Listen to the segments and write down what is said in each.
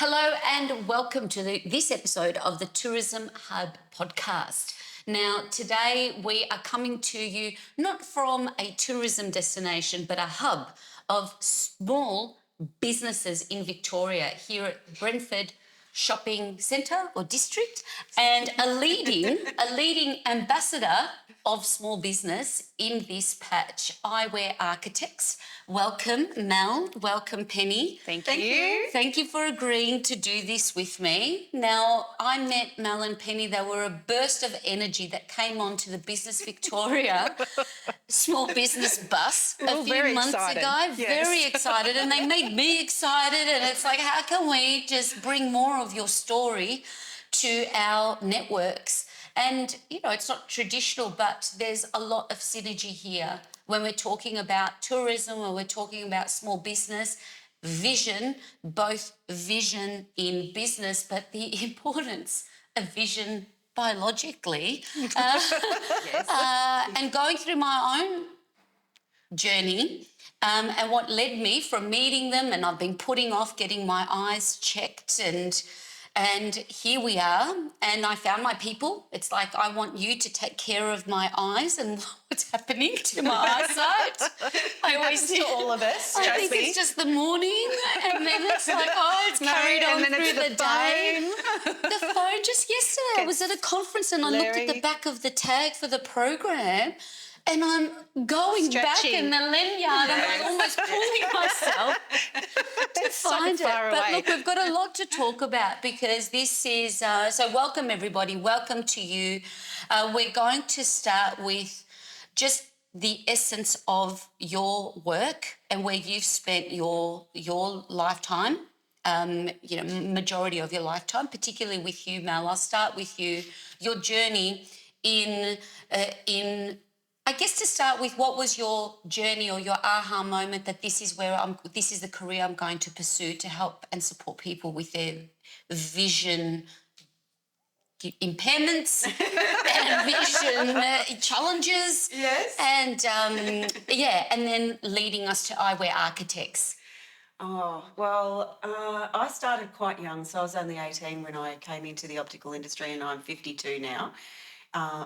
Hello and welcome to this episode of the Tourism Hub podcast. Now, today we are coming to you not from a tourism destination, but a hub of small businesses in Victoria here at Brentford Shopping Centre or District, and a leading ambassador of small business in this patch, Eyewear Architects. Welcome, Mel. Welcome, Penny. Thank you. Thank you for agreeing to do this with me. Now, I met Mel and Penny. They were a burst of energy that came onto the Business Victoria small business bus a few months ago. Yes. Very excited, and they made me excited. And it's like, how can we just bring more of your story to our networks? And, you know, it's not traditional, but there's a lot of synergy here when we're talking about tourism, when we're talking about small business, vision, both vision in business, but the importance of vision biologically. And going through my own journey and what led me from meeting them, and I've been putting off getting my eyes checked, and here we are, and I found my people. It's like, I want you to take care of my eyes and what's happening to my eyesight. I always to all of us. I think it's just the morning, and then it's like, oh, it's carried on through the day. The phone, just yesterday I was at a conference and I looked at the back of the tag for the program, and I'm going back in the lanyard and I'm almost pulling myself to find it. But look, we've got a lot to talk about because this is, so welcome everybody, welcome to you. We're going to start with just the essence of your work and where you've spent your lifetime, majority of your lifetime, particularly with you, Mel. I'll start with you, your journey in I guess to start with, what was your journey or your aha moment that this is the career I'm going to pursue to help and support people with their vision impairments and vision challenges. Yes. And and then leading us to Eyewear Architects. Oh, well, I started quite young, so I was only 18 when I came into the optical industry, and I'm 52 now.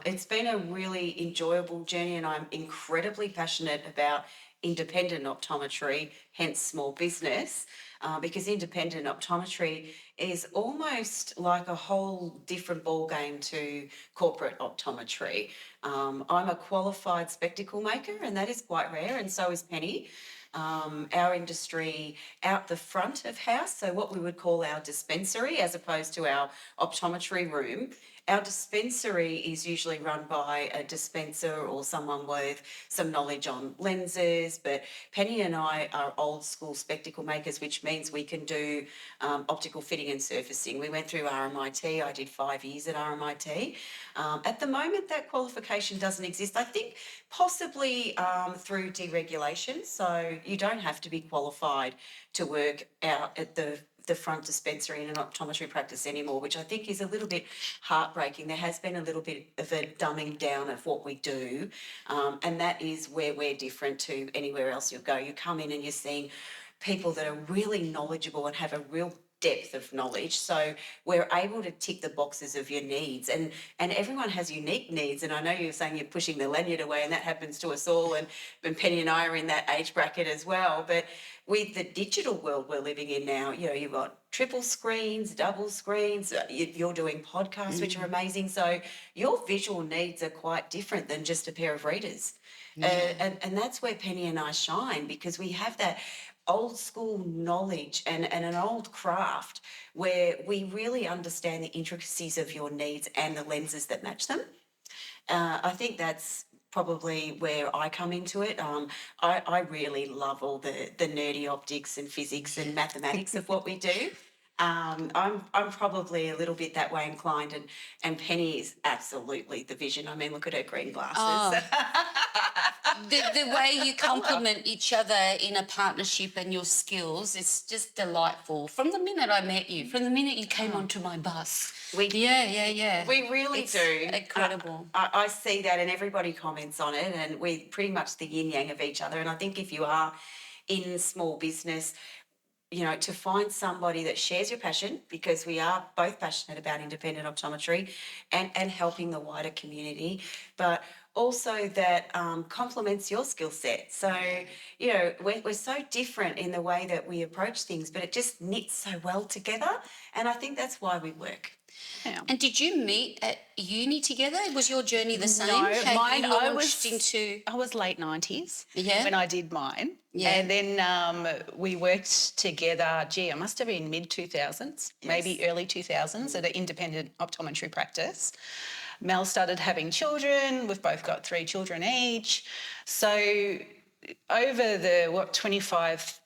It's been a really enjoyable journey, and I'm incredibly passionate about independent optometry, hence small business, because independent optometry is almost like a whole different ballgame to corporate optometry. I'm a qualified spectacle maker, and that is quite rare, and so is Penny. Our industry out the front of house, so what we would call our dispensary as opposed to our optometry room. Our dispensary is usually run by a dispenser or someone with some knowledge on lenses, but Penny and I are old school spectacle makers, which means we can do optical fitting and surfacing. We went through RMIT. I did 5 years at RMIT. At the moment, that qualification doesn't exist. I think possibly through deregulation, so you don't have to be qualified to work out at the front dispensary in an optometry practice anymore, which I think is a little bit heartbreaking. There has been a little bit of a dumbing down of what we do, and that is where we're different to anywhere else you'll go. You come in and you're seeing people that are really knowledgeable and have a real depth of knowledge, so we're able to tick the boxes of your needs, and everyone has unique needs. And I know you're saying you're pushing the lanyard away, and that happens to us all, and Penny and I are in that age bracket as well. But with the digital world we're living in now, you know, you've got triple screens, double screens, you're doing podcasts, which are amazing, so your visual needs are quite different than just a pair of readers. And that's where Penny and I shine, because we have that old school knowledge and an old craft where we really understand the intricacies of your needs and the lenses that match them. I think that's probably where I come into it. I really love all the nerdy optics and physics and mathematics of what we do. I'm probably a little bit that way inclined, and Penny is absolutely the vision. I mean, look at her green glasses. The way you complement each other in a partnership and your skills, it's just delightful. From the minute I met you, from the minute you came onto my bus. We really It's do. incredible. I see that, and everybody comments on it, and we're pretty much the yin yang of each other. And I think if you are in small business, to find somebody that shares your passion, because we are both passionate about independent optometry and helping the wider community, but also that complements your skill set. So, we're so different in the way that we approach things, but it just knits so well together. And I think that's why we work. Yeah. And did you meet at uni together? Was your journey the same? No, Had mine, you launched I was late 90s Yeah. when I did mine. Yeah. And then we worked together, I must have been mid-2000s, maybe early 2000s at an independent optometry practice. Mel started having children. We've both got 3 children each. So over the, 25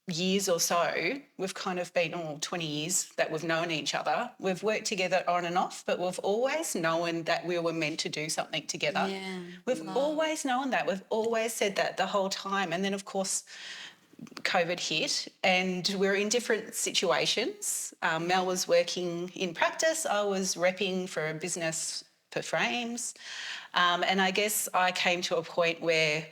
years or so, we've kind of been, 20 years that we've known each other. We've worked together on and off, but we've always known that we were meant to do something together. Yeah. We've always known that. We've always said that the whole time. And then, of course, COVID hit and we're in different situations. Mel was working in practice. I was repping for a business for frames. And I guess I came to a point where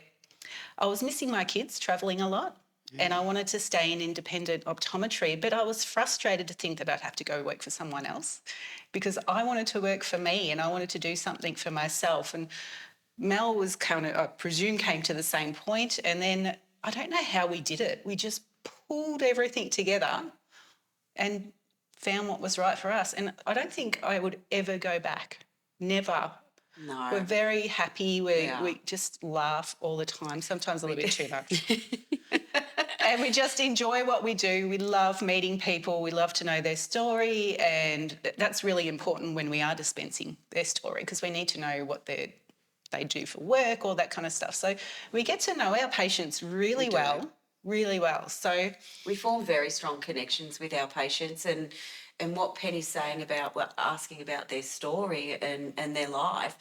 I was missing my kids, travelling a lot. And I wanted to stay in independent optometry, but I was frustrated to think that I'd have to go work for someone else because I wanted to work for me and I wanted to do something for myself. And Mel was kind of, I presume, came to the same point. And then I don't know how we did it. We just pulled everything together and found what was right for us. And I don't think I would ever go back. Never. No. We're very happy. We just laugh all the time, sometimes a little bit too much. And we just enjoy what we do. We love meeting people. We love to know their story. And that's really important when we are dispensing their story because we need to know what they do for work, all that kind of stuff. So we get to know our patients really well. So we form very strong connections with our patients, and what Penny's saying about asking about their story and their life,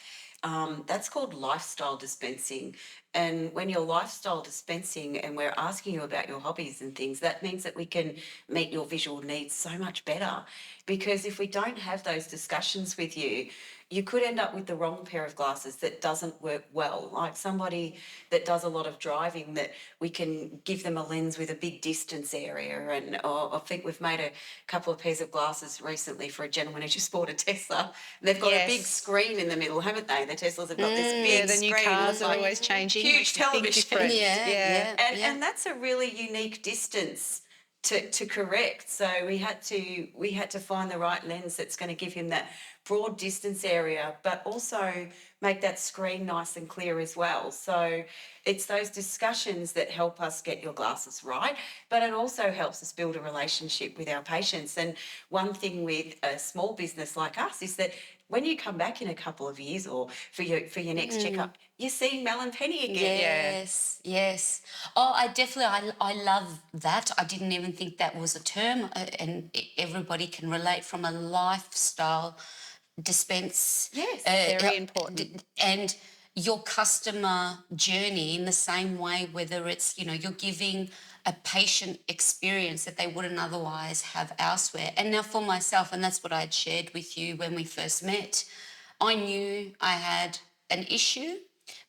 that's called lifestyle dispensing. And when you're lifestyle dispensing and we're asking you about your hobbies and things, that means that we can meet your visual needs so much better. Because if we don't have those discussions with you, you could end up with the wrong pair of glasses that doesn't work well. Like somebody that does a lot of driving, that we can give them a lens with a big distance area. And I think we've made a couple of pairs of glasses recently for a gentleman who just bought a Tesla. They've got a big screen in the middle, haven't they? The Teslas have got this big the screen. new cars are like always changing. Huge television. And that's a really unique distance to correct. So we had to find the right lens that's going to give him that broad distance area, but also make that screen nice and clear as well. So it's those discussions that help us get your glasses right, but it also helps us build a relationship with our patients. And one thing with a small business like us is that when you come back in a couple of years or for your next checkup, you're seeing Mel and Penny again. Yes. Oh, I love that. I didn't even think that was a term, and everybody can relate from a lifestyle dispense. Yes, very important. And your customer journey in the same way, whether it's, you're giving a patient experience that they wouldn't otherwise have elsewhere. And now for myself, and that's what I had shared with you when we first met, I knew I had an issue,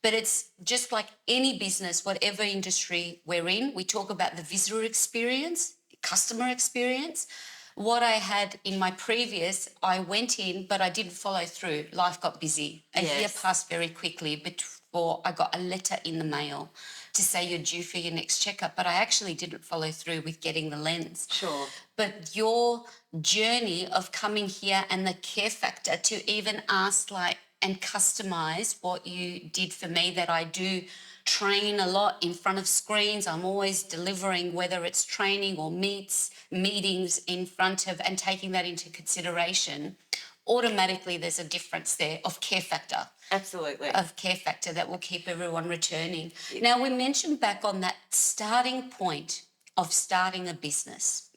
but it's just like any business, whatever industry we're in, we talk about the visitor experience, customer experience. What I had in my previous, I went in, but I didn't follow through. Life got busy. A year passed very quickly before I got a letter in the mail to say you're due for your next checkup, but I actually didn't follow through with getting the lens. Sure. But your journey of coming here and the care factor to even ask and customise what you did for me, that I do train a lot in front of screens. I'm always delivering, whether it's training or meetings in front of, and taking that into consideration. Automatically there's a difference there of care factor. Absolutely. Of care factor that will keep everyone returning. Yep. Now, we mentioned back on that starting point of starting a business.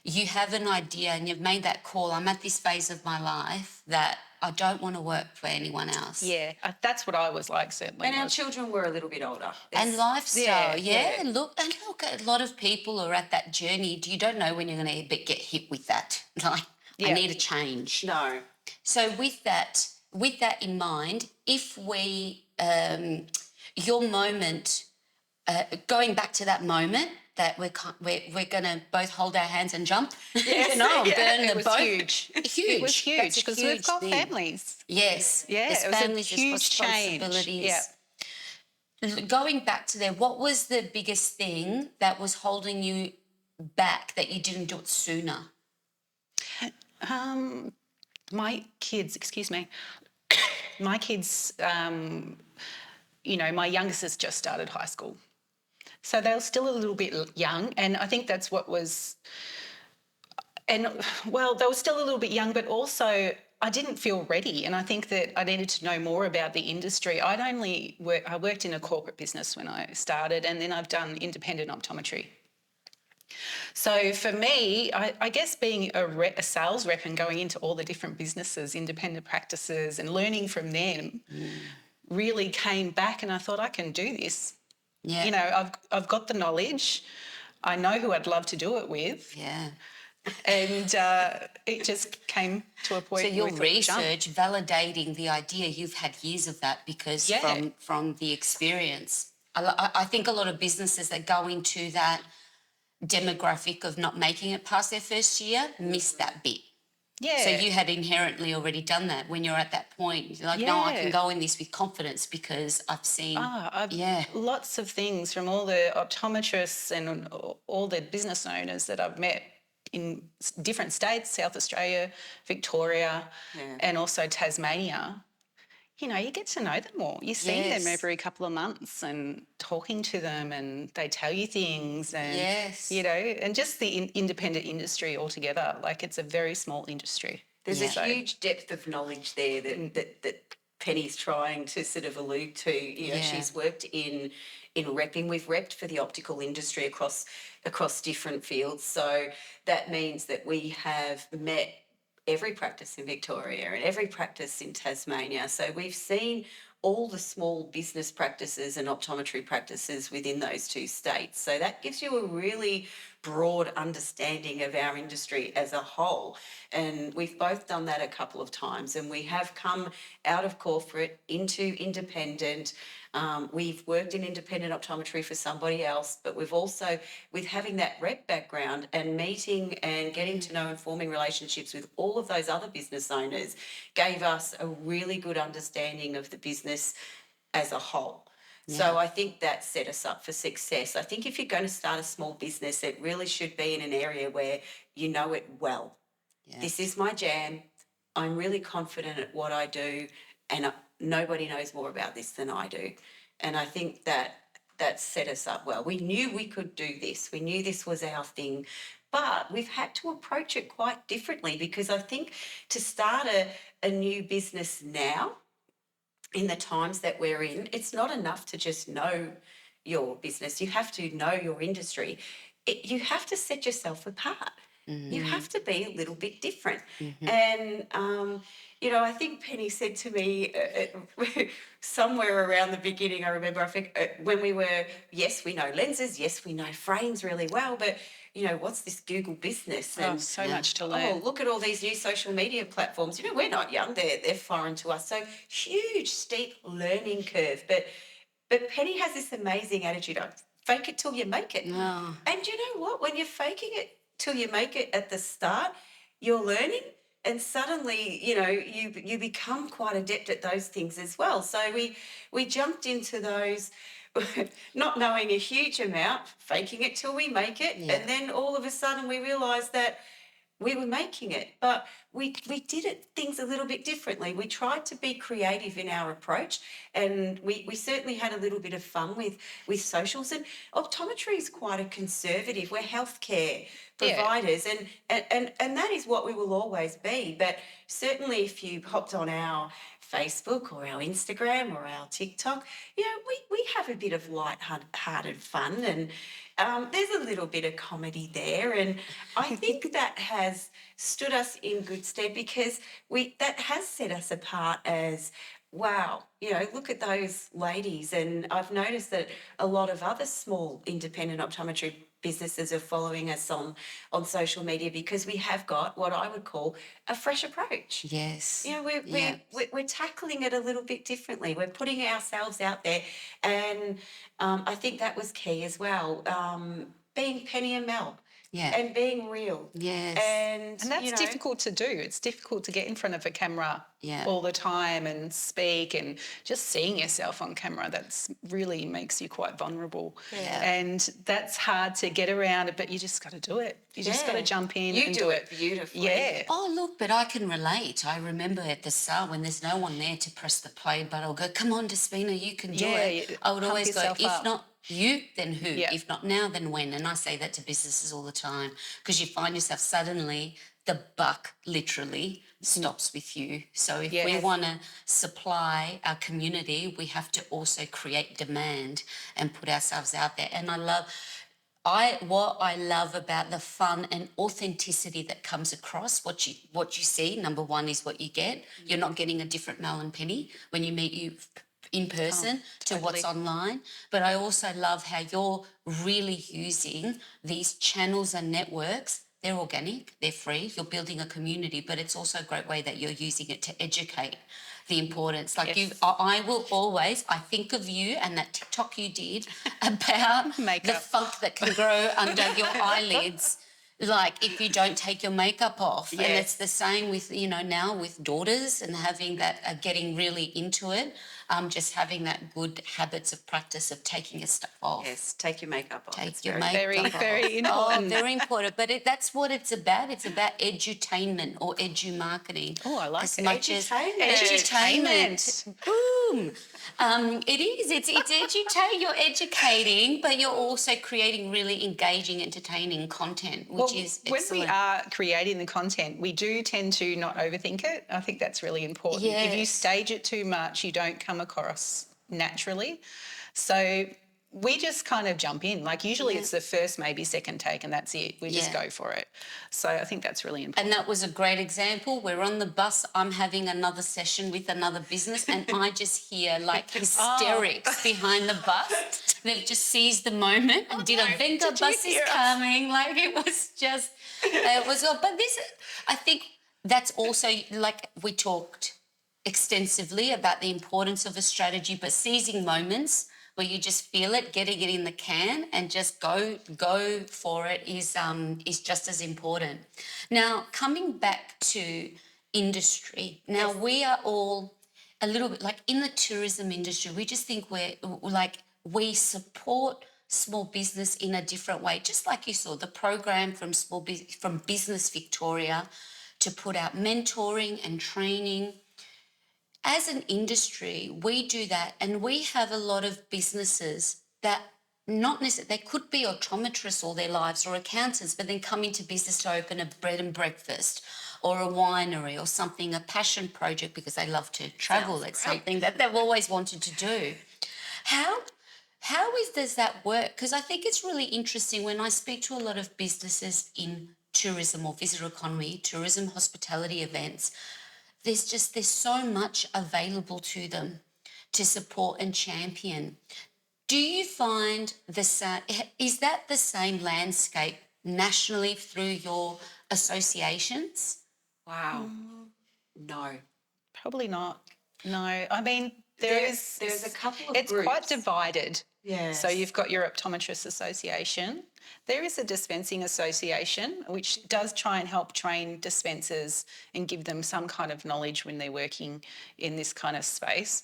You have an idea and you've made that call. I'm at this phase of my life that I don't want to work for anyone else. Yeah, that's what I was like, certainly. And our children were a little bit older. And lifestyle, Look, a lot of people are at that journey. You don't know when you're going to get hit with that. I need a change. No. So with that in mind, if we, your moment, going back to that moment that we're going to both hold our hands and jump. Yes, burn it the was boat. huge. Huge. It was huge because we've huge got thing. families. Yes. Yeah, There's it was families, a huge there's change. responsibilities. Yeah. Going back to there, what was the biggest thing that was holding you back that you didn't do it sooner? My kids, excuse me, my kids, my youngest has just started high school. So they were still a little bit young, and I think that's what was... And, well, they were still a little bit young, but also I didn't feel ready, and I think that I needed to know more about the industry. I worked in a corporate business when I started, and then I've done independent optometry. So for me, I guess being a sales rep and going into all the different businesses, independent practices, and learning from them really came back, and I thought, I can do this. Yeah. I've got the knowledge. I know who I'd love to do it with. Yeah. And it just came to a point so your where we thought, research validating the idea, you've had years of that because from the experience. I think a lot of businesses that go into that demographic of not making it past their first year miss that bit. Yeah. So you had inherently already done that when you're at that point. You're like, no, I can go in this with confidence because I've seen... lots of things from all the optometrists and all the business owners that I've met in different states, South Australia, Victoria, and also Tasmania. You get to know them more. You see them every couple of months and talking to them, and they tell you things, and and just the independent industry altogether. Like, it's a very small industry. There's a huge depth of knowledge there that Penny's trying to sort of allude to. She's worked in repping. We've repped for the optical industry across different fields. So that means that we have met every practice in Victoria and every practice in Tasmania. So we've seen all the small business practices and optometry practices within those two states. So that gives you a really broad understanding of our industry as a whole. And we've both done that a couple of times, and we have come out of corporate into independent. We've worked in independent optometry for somebody else, but we've also, with having that rep background and meeting and getting to know and forming relationships with all of those other business owners, gave us a really good understanding of the business as a whole. So I think that set us up for success. I think if you're going to start a small business, it really should be in an area where you know it well. Yeah. This is my jam. I'm really confident at what I do, and nobody knows more about this than I do. And I think that set us up well. We knew we could do this. We knew this was our thing. But we've had to approach it quite differently, because I think to start a new business now, in the times that we're in, it's not enough to just know your business. You have to know your industry. You have to set yourself apart. Mm-hmm. You have to be a little bit different. Mm-hmm. And, I think Penny said to me somewhere around the beginning, I remember, I think when we were, yes, we know lenses, yes, we know frames really well, but what's this Google business? And so much to learn. Oh, look at all these new social media platforms. We're not young, they're foreign to us. So huge, steep learning curve. But Penny has this amazing attitude of fake it till you make it. Oh. And you know what? When you're faking it till you make it at the start, you're learning, and suddenly, you become quite adept at those things as well. So we jumped into those not knowing a huge amount, faking it till we make it, and then all of a sudden we realised that we were making it, but we did things a little bit differently. We tried to be creative in our approach, and we certainly had a little bit of fun with socials. And optometry is quite a conservative. We're healthcare providers, and that is what we will always be. But certainly if you hopped on our Facebook or our Instagram or our TikTok, we have a bit of light-hearted fun, and there's a little bit of comedy there, and I think that has stood us in good stead, because that has set us apart as, wow, look at those ladies. And I've noticed that a lot of other small independent optometry businesses are following us on social media, because we have got what I would call a fresh approach. Yes. We're tackling it a little bit differently. We're putting ourselves out there, and I think that was key as well. being Penny and Mel. Yeah. And being real. Yes. And that's difficult to do. It's difficult to get in front of a camera all the time and speak, and just seeing yourself on camera, that's really makes you quite vulnerable. Yeah. And that's hard to get around, but you just got to do it. You just got to jump in and do it beautifully. Yeah. Oh, look, but I can relate. I remember at the start when there's no one there to press the play button, I'll go, come on, Despina, you can do it. I would always go, if not you, then who? Yeah. If not now, then when? And I say that to businesses all the time, because you find yourself suddenly the buck literally stops with you. So if we want to supply our community, we have to also create demand and put ourselves out there. And what I love about the fun and authenticity that comes across, what you see, number one, is what you get. You're not getting a different Mel and Penny when you meet you in person to what's online. But I also love how you're really using these channels and networks. They're organic, they're free, you're building a community, but it's also a great way that you're using it to educate the importance. Like I will always, I think of you and that TikTok you did about the funk that can grow under your eyelids. Like if you don't take your makeup off. And it's the same with, now with daughters and having that, getting really into it, just having that good habits of practice of taking your stuff off. Yes, take your makeup off. Take your makeup off. Very important. Oh, very important. But that's what it's about. It's about edutainment or edu-marketing. Oh, I like as it. Much Edutainment. as boom. It is. It's educate. You're educating, but you're also creating really engaging, entertaining content, which is excellent. When we are creating the content, we do tend to not overthink it. I think that's really important. Yes. If you stage it too much, you don't come across naturally. So we just kind of jump in. Like usually it's the first, maybe second take, and that's it. We just go for it. So I think that's really important. And that was a great example. We're on the bus. I'm having another session with another business and I just hear like hysterics behind the bus. They've just seized the moment and did a vendor bus is coming. Like it was just, but this, I think that's also like we talked extensively about the importance of a strategy, but seizing moments where you just feel it, getting it in the can and just go for it is just as important. Now, coming back to industry, now we are all a little bit like in the tourism industry, we just think we support small business in a different way, just like you saw the program from Business Victoria to put out mentoring and training. As an industry, we do that, and we have a lot of businesses that not necessarily, they could be optometrists all their lives or accountants, but then come into business to open a bread and breakfast or a winery or something, a passion project because they love to travel. It's something that they've always wanted to do. How does that work? Because I think it's really interesting when I speak to a lot of businesses in tourism or visitor economy, tourism, hospitality events, there's so much available to them to support and champion. Do you find is that the same landscape nationally through your associations? Wow. No. Probably not. No. I mean, there's a couple of it's groups. quite divided. Yes. So you've got your Optometrists Association. There is a Dispensing Association, which does try and help train dispensers and give them some kind of knowledge when they're working in this kind of space.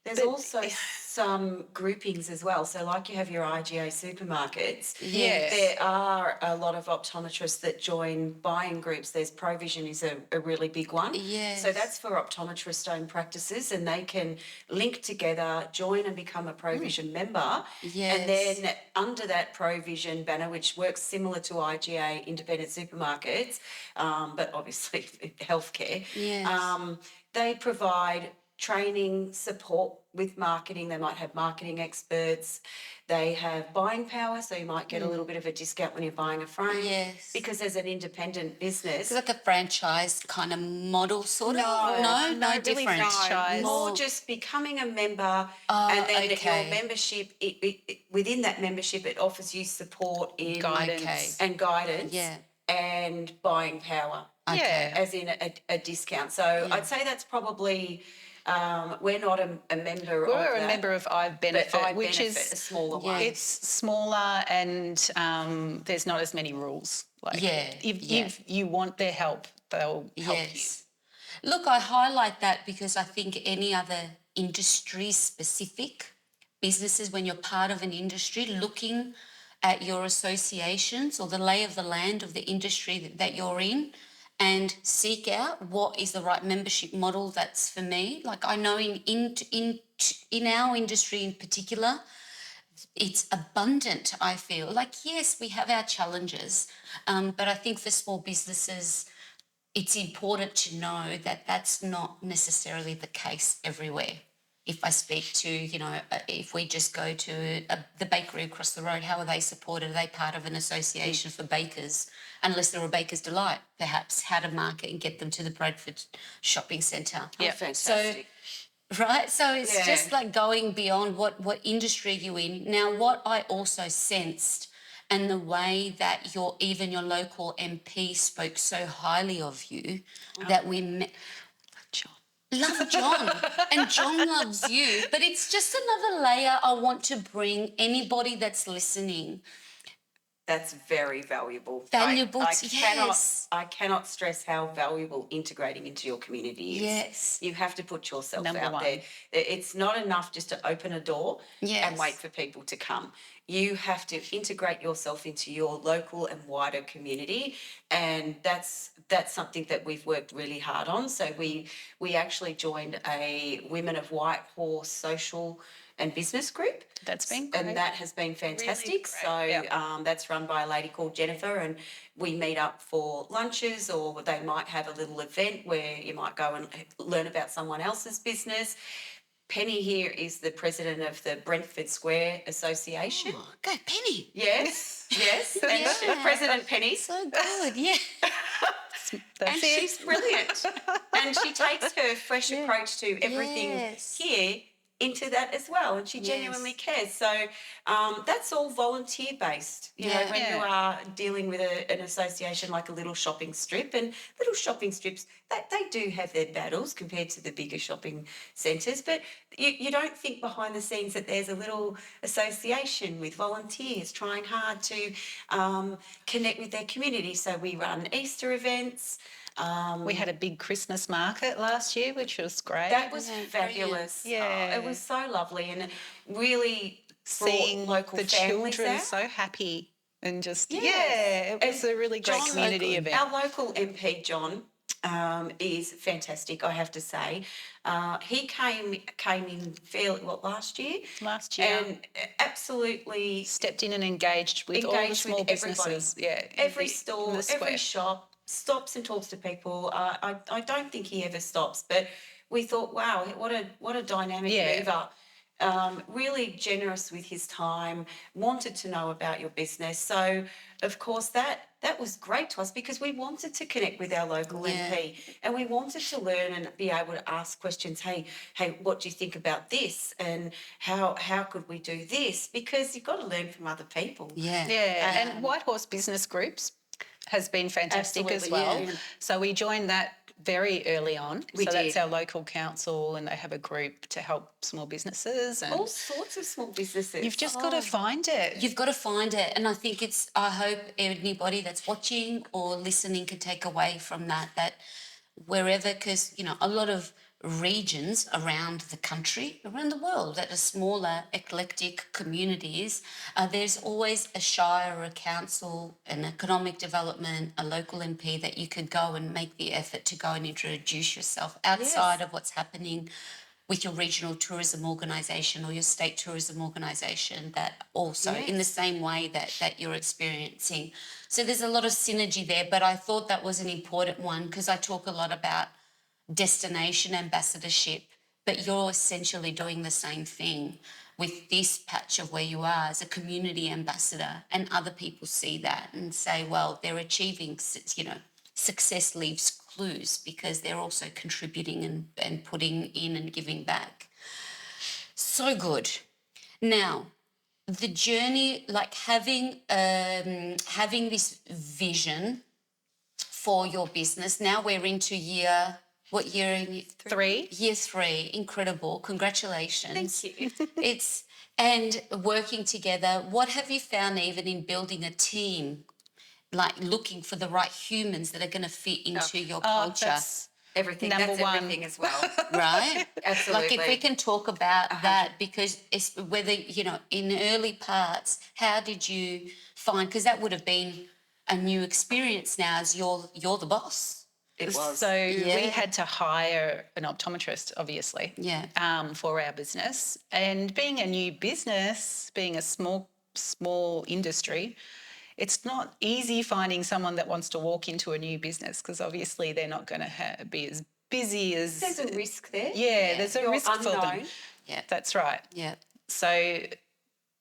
There's also some groupings as well. So like you have your IGA supermarkets. Yes. There are a lot of optometrists that join buying groups. There's Provision is a really big one. Yes. So that's for optometrist-owned practices, and they can link together, join and become a Provision member. Yes. And then under that Provision banner, which works similar to IGA independent supermarkets, but obviously healthcare, Yes. they provide training, support with marketing. They might have marketing experts. They have buying power, so you might get a little bit of a discount when you're buying a frame. Yes. Because as an independent business... It's like a franchise kind of model sort of? No, No, really different. franchise. More just becoming a member, and then your membership, within that membership, it offers you support in Guidance. and guidance Yeah. and buying power. Yeah. As in a discount. So I'd say that's probably We're not a member of We're that. a member of Eyewear, which is a smaller one. It's smaller and there's not as many rules. Like if you want their help, they'll help you. Look, I highlight that because I think any other industry-specific businesses, when you're part of an industry, looking at your associations or the lay of the land of the industry that you're in, and seek out what is the right membership model that's for me. Like I know in our industry in particular, it's abundant, I feel. Like, yes, we have our challenges, but I think for small businesses, it's important to know that that's not necessarily the case everywhere. If I speak to, if we just go to the bakery across the road, how are they supported? Are they part of an association for bakers? Unless they're a Baker's Delight, perhaps, how to market and get them to the Brentford Shopping Centre. Yeah, fantastic. So it's just like going beyond what industry you're in. Now, what I also sensed, and the way that your local MP spoke so highly of you, that we met. Love John, and John loves you. But it's just another layer I want to bring anybody that's listening. That's very valuable. Yes. I cannot stress how valuable integrating into your community is. Yes. You have to put yourself Number out one. there. It's not enough just to open a door and wait for people to come. You have to integrate yourself into your local and wider community, and that's something that we've worked really hard on. So we actually joined a Women of Whitehorse social and business group. That's been great. And that has been fantastic. Really great. So that's run by a lady called Jennifer, and we meet up for lunches, or they might have a little event where you might go and learn about someone else's business. Penny here is the president of the Brentford Square Association. Oh, go Penny. Yes. And President Penny. So good, yeah. And she's brilliant. And she takes her fresh approach to everything here into that as well, and she genuinely cares. So that's all volunteer based. You know, when you are dealing with an association like a little shopping strip, and little shopping strips, they do have their battles compared to the bigger shopping centres, but you don't think behind the scenes that there's a little association with volunteers trying hard to connect with their community. So we run Easter events. We had a big Christmas market last year, which was great. That was fabulous. Yeah. It was so lovely, and really seeing local the families children there. so happy and just it was a really great community event. Our local MP John is fantastic, I have to say. He came in fairly last year. And absolutely stepped in and engaged with all the small businesses. Every store, every shop. Stops and talks to people. I don't think he ever stops, but we thought, wow, what a dynamic mover. Really generous with his time, wanted to know about your business. So, of course, that was great to us because we wanted to connect with our local MP, and we wanted to learn and be able to ask questions. Hey, what do you think about this? And how could we do this? Because you've got to learn from other people. And Whitehorse Business Groups has been fantastic as well. Yeah. So we joined that very early on. That's our local council, and they have a group to help small businesses. And all sorts of small businesses. You've just got to find it. You've got to find it. And I think I hope anybody that's watching or listening can take away from that wherever, because, a lot of regions around the country, around the world, that are smaller, eclectic communities, there's always a shire or a council, an economic development, a local MP that you could go and make the effort to go and introduce yourself outside of what's happening with your regional tourism organisation or your state tourism organisation, that also in the same way that you're experiencing. So there's a lot of synergy there, but I thought that was an important one because I talk a lot about destination ambassadorship, but you're essentially doing the same thing with this patch of where you are as a community ambassador, and other people see that and say, well, they're achieving, success leaves clues because they're also contributing and putting in and giving back. So good. Now, the journey, like having this vision for your business, now we're into year What year are you? 3. Year 3. Incredible. Congratulations. Thank you. And working together, what have you found even in building a team, like looking for the right humans that are going to fit into your culture? That's Everything. Number That's one. everything as well. Right? Absolutely. Like if we can talk about that, because it's whether, you know, in early parts, how did you find, because that would have been a new experience now as you're the boss. It was. So Yeah. we had to hire an optometrist, obviously, for our business. And being a new business, being a small industry, it's not easy finding someone that wants to walk into a new business because obviously they're not going to be as busy as... There's a risk there. Yeah, there's a You're risk for them. unknown. Yeah. That's right. Yeah. So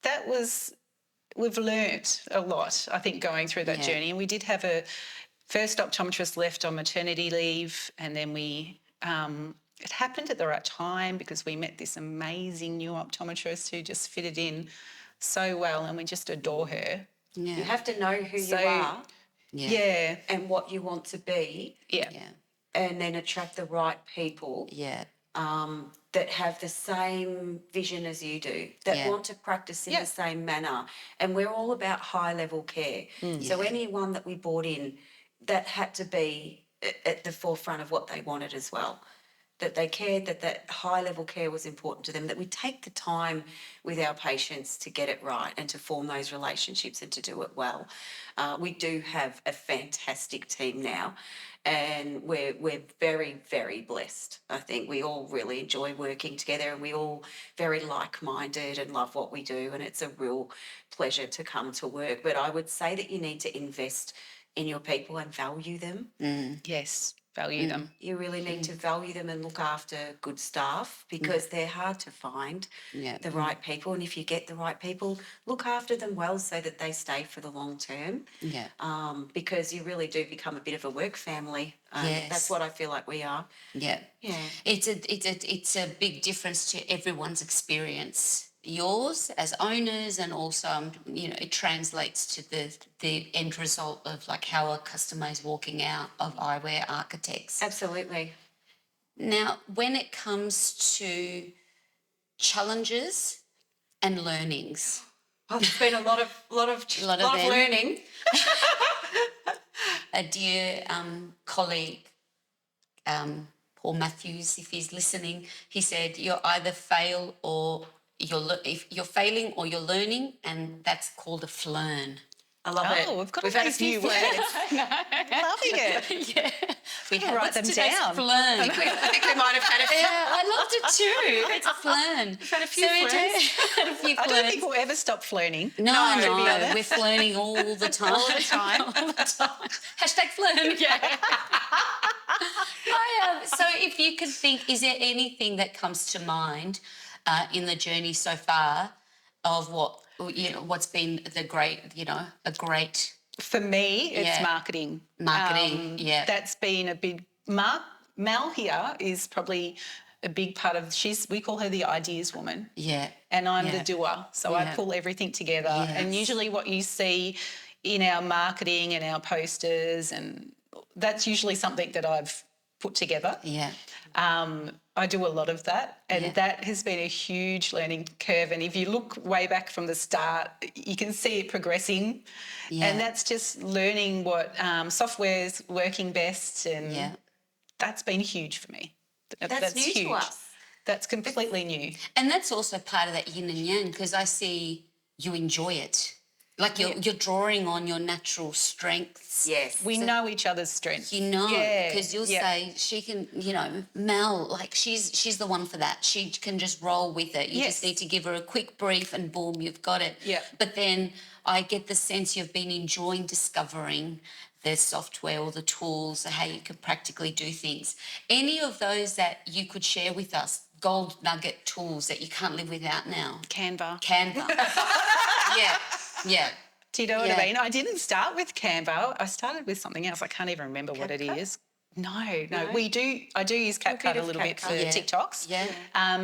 that was... We've learnt a lot, I think, going through that journey. And we did have a first optometrist left on maternity leave, and then we... it happened at the right time because we met this amazing new optometrist who just fitted in so well, and we just adore her. Yeah. You have to know who So, you are Yeah. and what you want to be, Yeah. and then attract the right people Yeah. that have the same vision as you do, that want to practice in the same manner. And we're all about high-level care. So anyone that we brought in, that had to be at the forefront of what they wanted as well. That they cared, that high-level care was important to them, that we take the time with our patients to get it right and to form those relationships and to do it well. We do have a fantastic team now, and we're very, very blessed. I think we all really enjoy working together, and we all very like-minded and love what we do, and it's a real pleasure to come to work. But I would say that you need to invest in your people and value them. Yes, value them. You really need to value them and look after good staff because they're hard to find, the right people. And if you get the right people, look after them well so that they stay for the long term. Yeah. Because you really do become a bit of a work family. Yes. That's what I feel like we are. Yeah. Yeah. It's a big difference to everyone's experience. Yours as owners, and also, you know, it translates to the end result of like how a customer is walking out of Eyewear Architects. Absolutely. Now, when it comes to challenges and learnings, Oh, there's been a lot of them. learning. a dear colleague, Paul Matthews, if he's listening, he said, "You're either fail or if you're failing or you're learning, and that's called a flern." I love it. We've had a few words. Loving it. Yeah, we have write them down. Flern. I think we might have had a few. Yeah, I loved it too. It's a flern. We've had a few we flirns. had a few I don't flirns. think we'll ever stop flirting. No, to be honest. we're flirting all the time. All the time. All the time. Hashtag flirn. Yeah. So if you could think, is there anything that comes to mind in the journey so far of what's been a great For me, it's marketing. Marketing, That's been a big... Mel here is probably a big part of... we call her the ideas woman. Yeah. And I'm the doer. So I pull everything together. Yes. And usually what you see in our marketing and our posters, and that's usually something that I've put together. Yeah. I do a lot of that, and that has been a huge learning curve. And if you look way back from the start, you can see it progressing. Yeah. And that's just learning what software's working best, and that's been huge for me. That's new huge. to us. That's completely new. And that's also part of that yin and yang, because I see you enjoy it. Like you're drawing on your natural strengths. Yes. We know each other's strengths. You know, because you'll say she can, Mel, like she's the one for that. She can just roll with it. You just need to give her a quick brief and boom, you've got it. Yeah. But then I get the sense you've been enjoying discovering the software or the tools, how you can practically do things. Any of those that you could share with us, gold nugget tools that you can't live without now? Canva. Yeah. Do you know what I mean? I didn't start with Canva. I started with something else. I can't even remember what it is. No. I do use CapCut a little bit for TikToks. Yeah.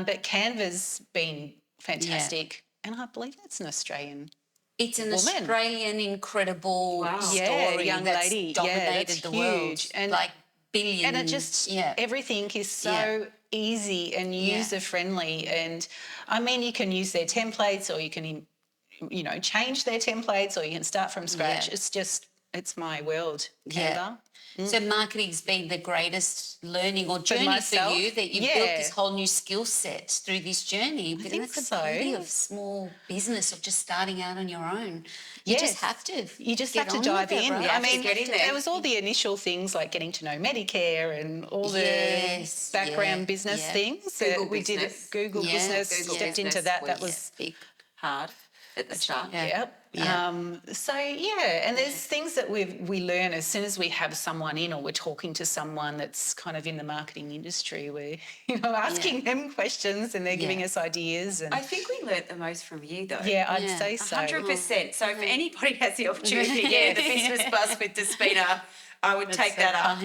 But Canva's been fantastic. And I believe that's an Australian It's an woman. Australian incredible story young that's lady. dominated That's the huge. world. And like billion. And it just, everything is so easy and user-friendly. And, I mean, you can use their templates or you can, you know, change their templates or you can start from scratch. Yeah. It's just, it's my world, Yeah. Canva. So marketing's been the greatest learning or journey for myself, you, that you've built this whole new skill set through this journey. But think that's the beauty of small business, of just starting out on your own. You just have to. You just get have to on dive with it, in. right? I mean, get in there. there was all the initial things like getting to know Medicare and all the background business things. Google we business. did Google business, Google stepped business into that. That was big. hard at the start. Yep. So and there's things that we learn as soon as we have someone in or we're talking to someone that's kind of in the marketing industry. We're asking them questions and they're giving us ideas. And I think we learnt the most from you, though. yeah, I'd say so. 100%. So if anybody has the opportunity, the business buzz with Despina, I would take that up.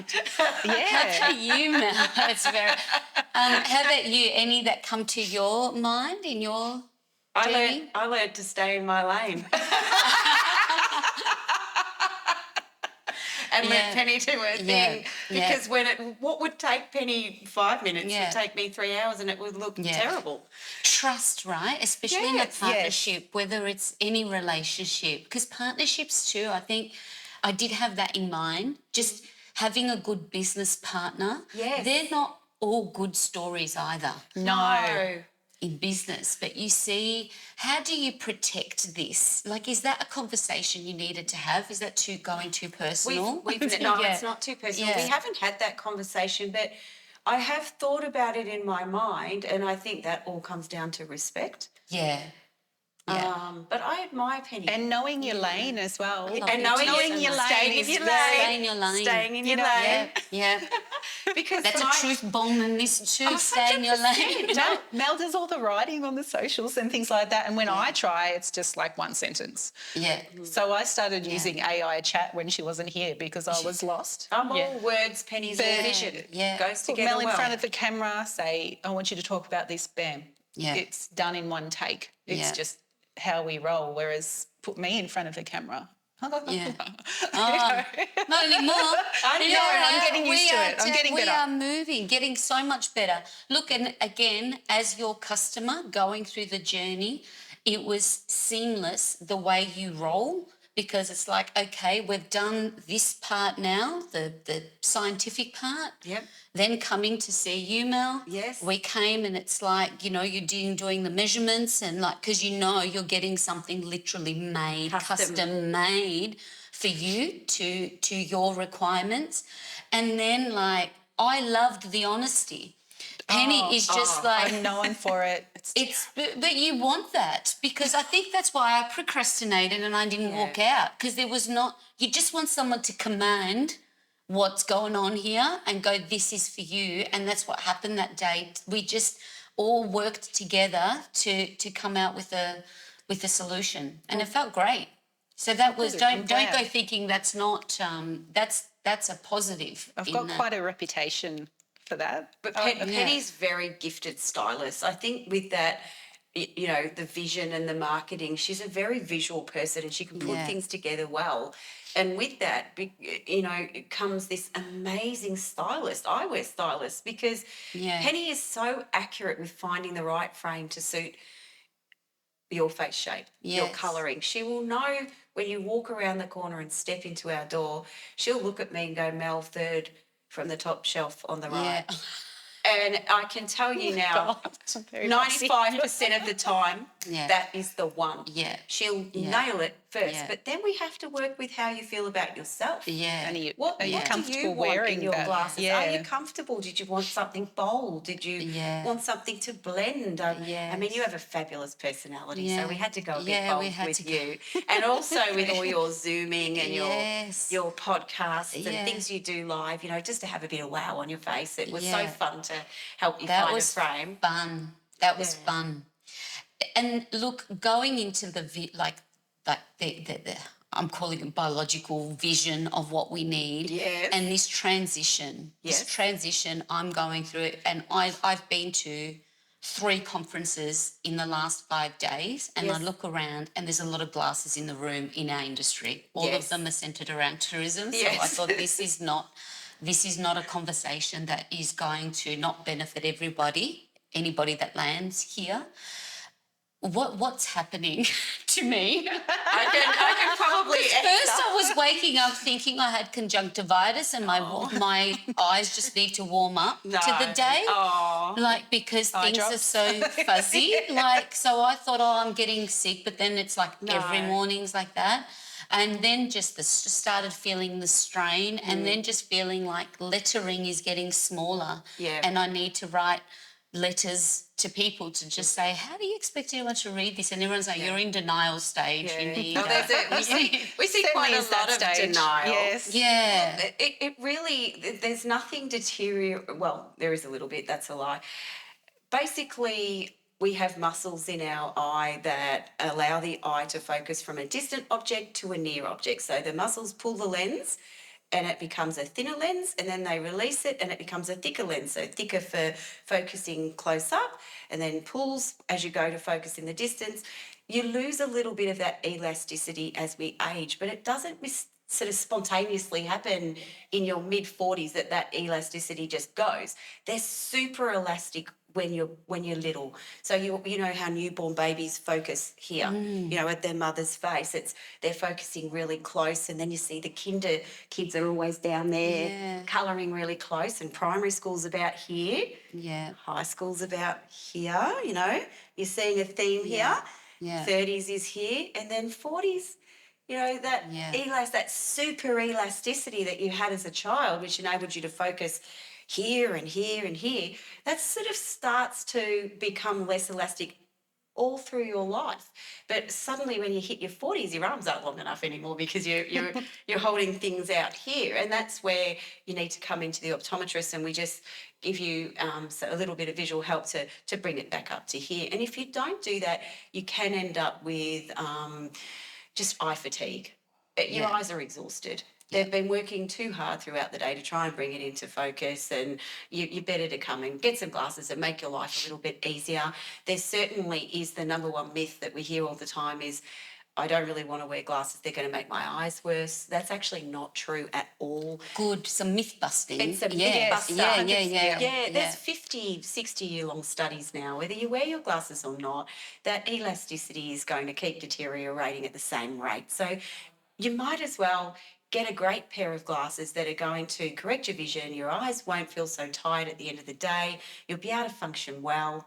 How about you, Mel? That's very. How about you? Any that come to your mind in your journey? I learned to stay in my lane. And let Penny do her thing. Because what would take Penny 5 minutes would take me 3 hours and it would look terrible. Trust, right? Especially in a partnership, whether it's any relationship. Because partnerships too, I think I did have that in mind. Just having a good business partner. Yes. They're not all good stories either. No. In business, but you see, how do you protect this? Like, is that a conversation you needed to have? Is that going too personal? It's not too personal. We haven't had that conversation, but I have thought about it in my mind, and I think that all comes down to respect. Yeah. But I admire Penny. And knowing your lane as well. And knowing your lane. Staying in your lane. Staying in your lane. Yeah. Because that's a truth bomb in this too. Stay in your lane. Mel does all the writing on the socials and things like that. And when I try, it's just like one sentence. Yeah. So I started using AI chat when she wasn't here because I was lost. I'm all words, Penny's all vision. Yeah. Goes Put together Mel in front of the camera, say, I want you to talk about this, bam. Yeah. It's done in one take. It's just how we roll, whereas put me in front of the camera. Not anymore. I'm getting used to it. I'm getting better. We are moving, getting so much better. Look, and again, as your customer going through the journey, it was seamless the way you roll, because it's like, okay, we've done this part now, the scientific part. Yep. Then coming to see you, Mel. Yes. We came and it's like, you're doing the measurements and like, because you're getting something literally made, custom made for you to your requirements. And then like, I loved the honesty. Penny is just like... I'm known for it. But you want that, because I think that's why I procrastinated and I didn't walk out, because there was not... You just want someone to command what's going on here and go, this is for you. And that's what happened that day. We just all worked together to come out with a solution, and it felt great. So that was... Don't go thinking that's not... That's a positive. I've got quite a reputation for that. But Penny's very gifted stylist. I think with that, the vision and the marketing, she's a very visual person and she can put things together well. And with that, it comes this amazing stylist, eyewear stylist, because Penny is so accurate with finding the right frame to suit your face shape, your colouring. She will know when you walk around the corner and step into our door, she'll look at me and go, Mel, third from the top shelf on the right. And I can tell you now, 95% of the time, that is the one. Yeah. She'll nail it first, but then we have to work with how you feel about yourself. Yeah. And What are you comfortable do you want wearing in your glasses? Yeah. Are you comfortable? Did you want something bold? Did you want something to blend? I mean, you have a fabulous personality, so we had to go a bit bold with you. And also with all your Zooming and your podcasts and things you do live, just to have a bit of wow on your face. It was so fun to help you find a frame. That was fun. And look, going into the I'm calling it biological vision of what we need. Yes. And this transition, I'm going through it. And I've been to 3 conferences in the last 5 days, and I look around and there's a lot of glasses in the room in our industry. All of them are centred around tourism. So I thought this is not this is not a conversation that is going to not benefit anybody that lands here. What's happening to me? I can probably First, I was waking up thinking I had conjunctivitis and my eyes just need to warm up to the day, like because things are so fuzzy. Like, so I thought, I'm getting sick, but then it's like every morning's like that. And then just started feeling the strain, and then just feeling like lettering is getting smaller. Yeah. And I need to write letters to people to just say, how do you expect anyone to read this? And everyone's like, you're in denial stage. You need we see quite a lot of denial. Yes. Yeah. It really, there's nothing deteriorate. Well, there is a little bit, that's a lie. Basically, we have muscles in our eye that allow the eye to focus from a distant object to a near object. So the muscles pull the lens and it becomes a thinner lens, and then they release it and it becomes a thicker lens. So thicker for focusing close up, and then pulls as you go to focus in the distance. You lose a little bit of that elasticity as we age, but it doesn't sort of spontaneously happen in your mid-40s that elasticity just goes. They're super elastic when you're little. So you know how newborn babies focus here, at their mother's face. They're focusing really close, and then you see the kinder kids are always down there colouring really close, and primary school's about here. Yeah. High school's about here, You're seeing a theme here. Yeah. 30s is here, and then 40s, that super elasticity that you had as a child, which enabled you to focus here and here and here, that sort of starts to become less elastic all through your life. But suddenly when you hit your 40s, your arms aren't long enough anymore because you're holding things out here. And that's where you need to come into the optometrist, and we just give you a little bit of visual help to bring it back up to here. And if you don't do that, you can end up with just eye fatigue. Your eyes are exhausted. They've been working too hard throughout the day to try and bring it into focus, and you're better to come and get some glasses and make your life a little bit easier. There certainly is the number one myth that we hear all the time is, I don't really want to wear glasses, they're going to make my eyes worse. That's actually not true at all. Good, some myth busting. It's a myth buster. Yeah, there's 50, 60-year-long studies now, whether you wear your glasses or not, that elasticity is going to keep deteriorating at the same rate. So you might as well get a great pair of glasses that are going to correct your vision. Your eyes won't feel so tired at the end of the day. You'll be able to function well.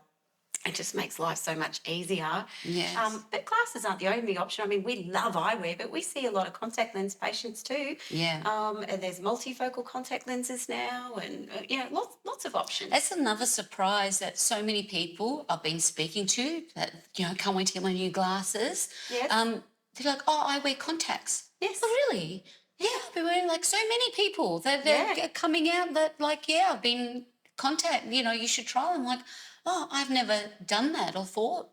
It just makes life so much easier. Yes. But glasses aren't the only option. I mean, we love eyewear, but we see a lot of contact lens patients too. Yeah. And there's multifocal contact lenses now, and lots of options. That's another surprise that so many people I've been speaking to that can't wait to get my new glasses. Yes. They're like, I wear contacts. Yes. Oh, really? Yeah, I've been wearing so many people that they're coming out that I've been contact. You should try them. Like, I've never done that or thought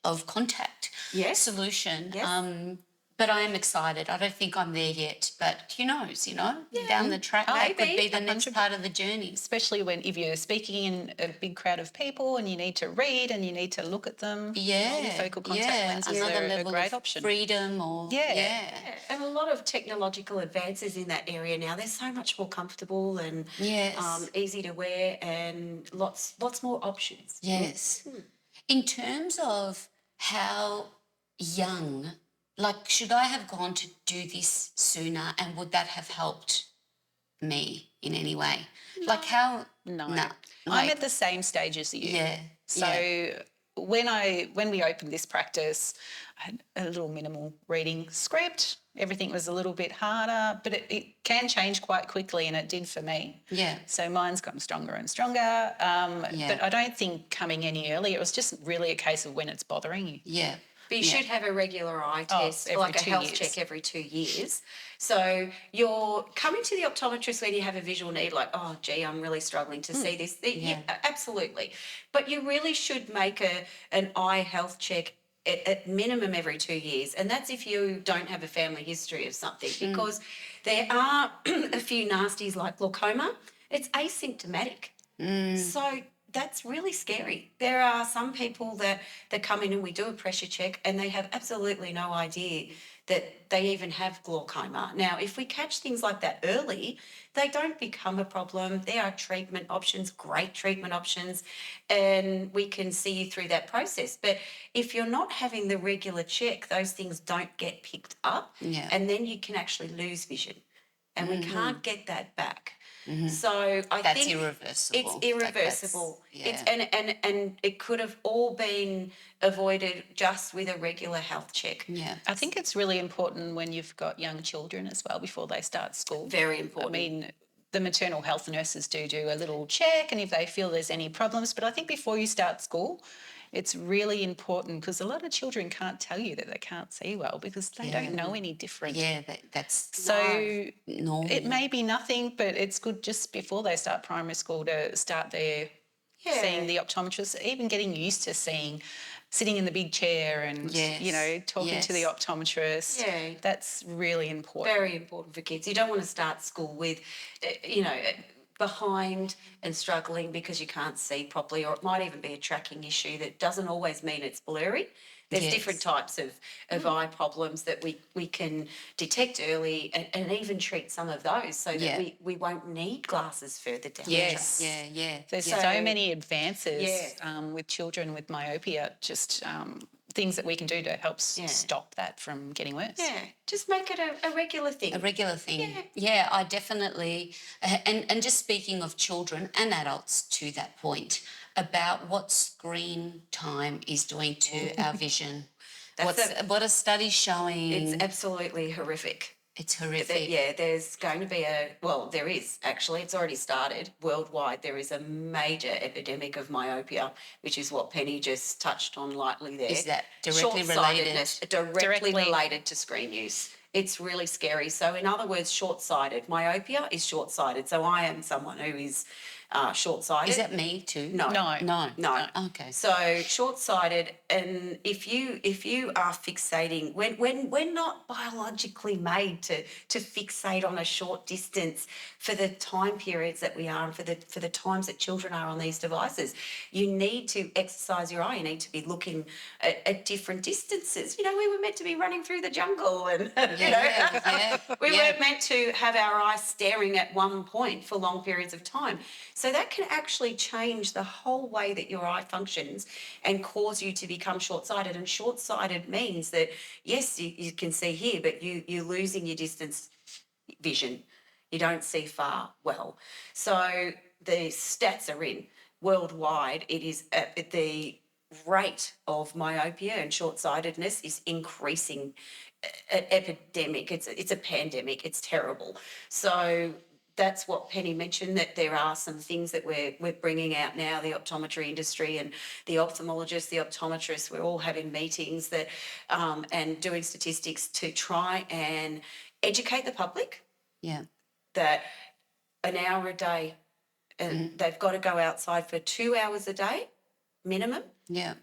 of contact solution. Yes. But I am excited. I don't think I'm there yet, but who knows, down the track, that could be the next part of the journey. Especially if you're speaking in a big crowd of people and you need to read and you need to look at them. Multifocal contact lenses another are level a great of option. freedom or And a lot of technological advances in that area now. They're so much more comfortable and easy to wear, and lots more options. Yes. In terms of how young, should I have gone to do this sooner, and would that have helped me in any way? No. No. I'm at the same stage as you. Yeah. So when we opened this practice, I had a little minimal reading script. Everything was a little bit harder, but it can change quite quickly, and it did for me. Yeah. So mine's gotten stronger and stronger. But I don't think coming any earlier. It was just really a case of when it's bothering you. Yeah. But you should have a regular eye test, every like a 2 health years. check every 2 years. So you're coming to the optometrist when you have a visual need, like, oh, gee, I'm really struggling to see this. Yeah, absolutely. But you really should make an eye health check at minimum every 2 years. And that's if you don't have a family history of something, because there are a few nasties like glaucoma. It's asymptomatic. So that's really scary. There are some people that come in and we do a pressure check and they have absolutely no idea that they even have glaucoma. Now, if we catch things like that early, they don't become a problem. There are treatment options, great treatment options, and we can see you through that process. But if you're not having the regular check, those things don't get picked up, and then you can actually lose vision, and we can't get that back. So I That's think irreversible. it's irreversible. Yeah. And it could have all been avoided just with a regular health check. Yeah. I think it's really important when you've got young children as well before they start school. Very important. I mean, the maternal health nurses do a little check, and if they feel there's any problems, but I think before you start school, it's really important because a lot of children can't tell you that they can't see well because they don't know any different. Yeah, that's So normal. it may be nothing, but it's good just before they start primary school to start their seeing the optometrist, even getting used to sitting in the big chair and, talking to the optometrist. Yeah. That's really important. Very important for kids. You don't want to start school with, behind and struggling because you can't see properly, or it might even be a tracking issue that doesn't always mean it's blurry. There's different types of eye problems that we can detect early and even treat some of those so that we won't need glasses further down the track. Yeah. There's so many advances with children with myopia, just things that we can do to help stop that from getting worse. Yeah, just make it a regular thing. A regular thing. Yeah, I definitely, and just speaking of children and adults to that point, about what screen time is doing to our vision. What are studies showing? It's absolutely horrific. It's horrific. There's going to be there is actually, it's already started worldwide. There is a major epidemic of myopia, which is what Penny just touched on lightly there. Is that directly related? Directly related to screen use. It's really scary. So in other words, short-sighted. Myopia is short-sighted. So I am someone who is short-sighted. Is that me too? No. Okay. So short-sighted, and if you are fixating, when we're not biologically made to fixate on a short distance for the time periods that we are and for the times that children are on these devices, you need to exercise your eye. You need to be looking at different distances. We were meant to be running through the jungle, and we weren't meant to have our eyes staring at one point for long periods of time. So that can actually change the whole way that your eye functions and cause you to become short-sighted. And short-sighted means that, yes, you can see here, but you're losing your distance vision. You don't see far well. So the stats are in. Worldwide, it is the rate of myopia and short-sightedness is increasing. An epidemic. It's a pandemic. It's terrible. So that's what Penny mentioned, that there are some things that we're bringing out now, the optometry industry and the ophthalmologists, the optometrists, we're all having meetings that and doing statistics to try and educate the public that an hour a day, and they've got to go outside for 2 hours a day minimum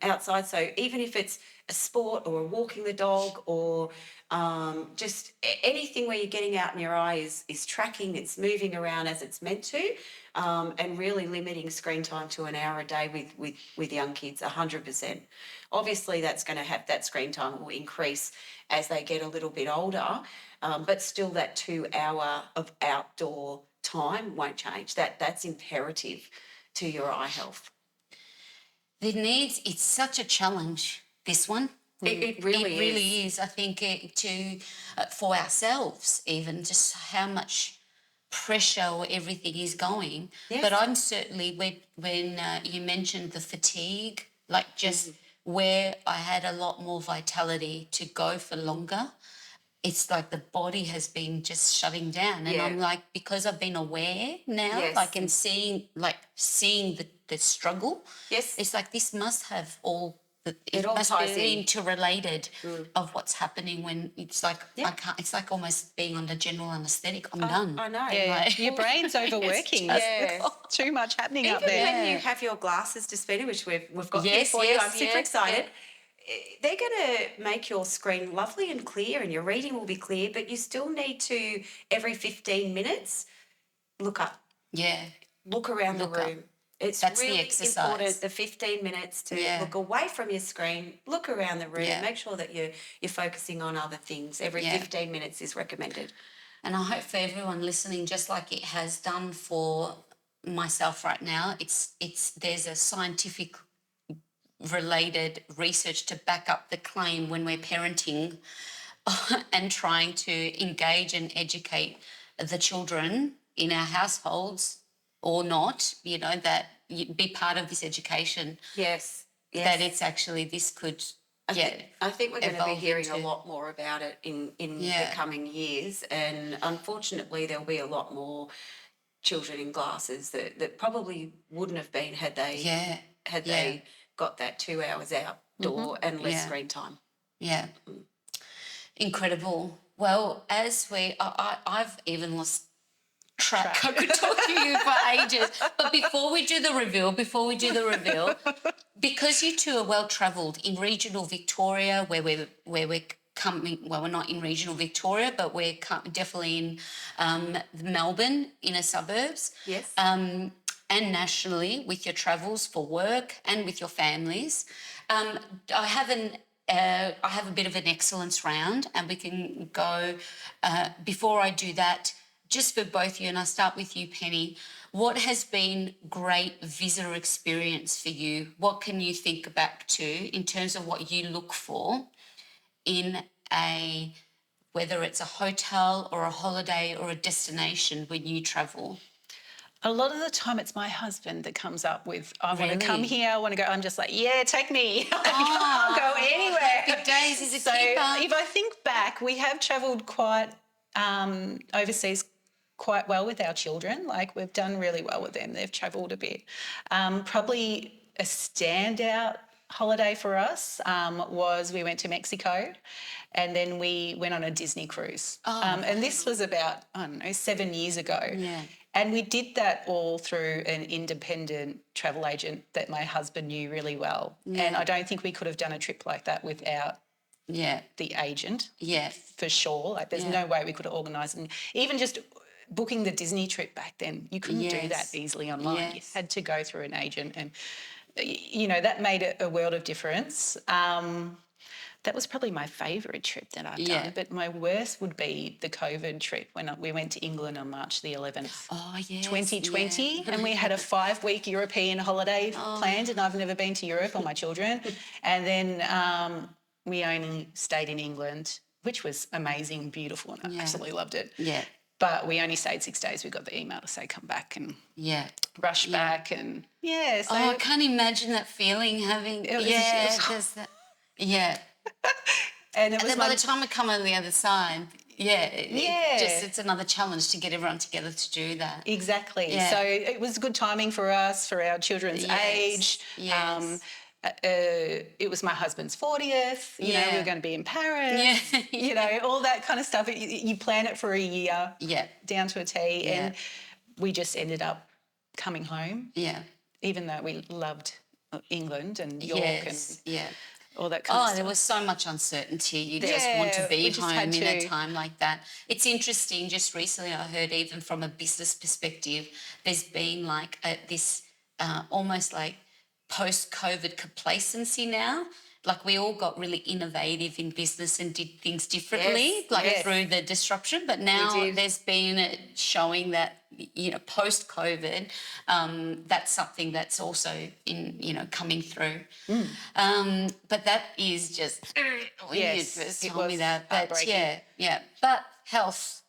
outside. So even if it's a sport or walking the dog or just anything where you're getting out in your eye is tracking, it's moving around as it's meant to, and really limiting screen time to an hour a day with young kids, 100%. Obviously, that's going to have that screen time will increase as they get a little bit older, but still that 2 hour of outdoor time won't change. That's imperative to your eye health. It's such a challenge, this one. It really is. I think for ourselves, even just how much pressure or everything is going. Yes. But I'm certainly, when you mentioned the fatigue, like just where I had a lot more vitality to go for longer, it's like the body has been just shutting down. And I'm like, because I've been aware now, and seeing the struggle, it's like this must have all... It all must be interrelated of what's happening when it's like I can't. It's like almost being under general anaesthetic. I'm done. I know. Yeah, your brain's overworking. Too much happening up there. Even when you have your glasses, Despina, which we've got here for you, I'm super excited. They're going to make your screen lovely and clear, and your reading will be clear. But you still need to every 15 minutes look up. Yeah. Look around the room. It's That's really the exercise. important, the 15 minutes to look away from your screen, look around the room, make sure that you're focusing on other things. Every 15 minutes is recommended. And I hope for everyone listening, just like it has done for myself right now, there's a scientific related research to back up the claim when we're parenting and trying to engage and educate the children in our households or not, that you be part of this education. Yes. That it's actually this could. I think we're going to be hearing a into- lot more about it in the coming years, and unfortunately there'll be a lot more children in glasses that probably wouldn't have been had they got that 2 hours outdoor and less screen time. Yeah. Incredible. Well, as I've even lost track. I could talk to you for ages. But before we do the reveal, because you two are well travelled in regional Victoria, where we're coming. Well, we're not in regional Victoria, but we're definitely in Melbourne, inner suburbs. Yes. And nationally with your travels for work and with your families. I have a bit of an excellence round, and we can go. Before I do that, just for both you, and I'll start with you, Penny, what has been great visitor experience for you? What can you think back to in terms of what you look for in whether it's a hotel or a holiday or a destination when you travel? A lot of the time it's my husband that comes up with, I want Really? to come here, I want to go. I'm just like, yeah, take me. I'll go anywhere. Big days is a So keeper. if I think back, we have travelled quite overseas quite well with our children. Like, we've done really well with them. They've travelled a bit. Probably a standout holiday for us was we went to Mexico, and then we went on a Disney cruise. And this was about, 7 years ago. Yeah. And we did that all through an independent travel agent that my husband knew really well. Yeah. And I don't think we could have done a trip like that without Yeah. the agent. Yeah. For sure. Like, there's no way we could have organised. And even just booking the Disney trip back then, you couldn't do that easily online. Yes. You had to go through an agent, and that made a world of difference. That was probably my favourite trip that I've done, but my worst would be the COVID trip when we went to England on March the 11th, 2020, and we had a 5-week European holiday planned, and I've never been to Europe, or my children, and then we only stayed in England, which was amazing, beautiful, and I absolutely loved it. Yeah. But we only stayed 6 days. We got the email to say come back and rush back, and so I can't imagine that feeling having. There's that. Yeah. and it was then by the time we come on the other side, it's another challenge to get everyone together to do that. Exactly. Yeah. So it was good timing for us, for our children's age. Yes. It was my husband's 40th. You know, we were going to be in Paris. Yeah. All that kind of stuff. You plan it for a year. Yeah. Down to a T. And we just ended up coming home. Yeah. Even though we loved England and York and all that kind of stuff. There was so much uncertainty. You just want to be home in a time like that. It's interesting. Just recently I heard, even from a business perspective, there's been like this almost like post-COVID complacency now. Like, we all got really innovative in business and did things differently, through the disruption. But now there's been showing that, post-COVID, that's something that's also coming through. But that is just, you first told me that. But but health,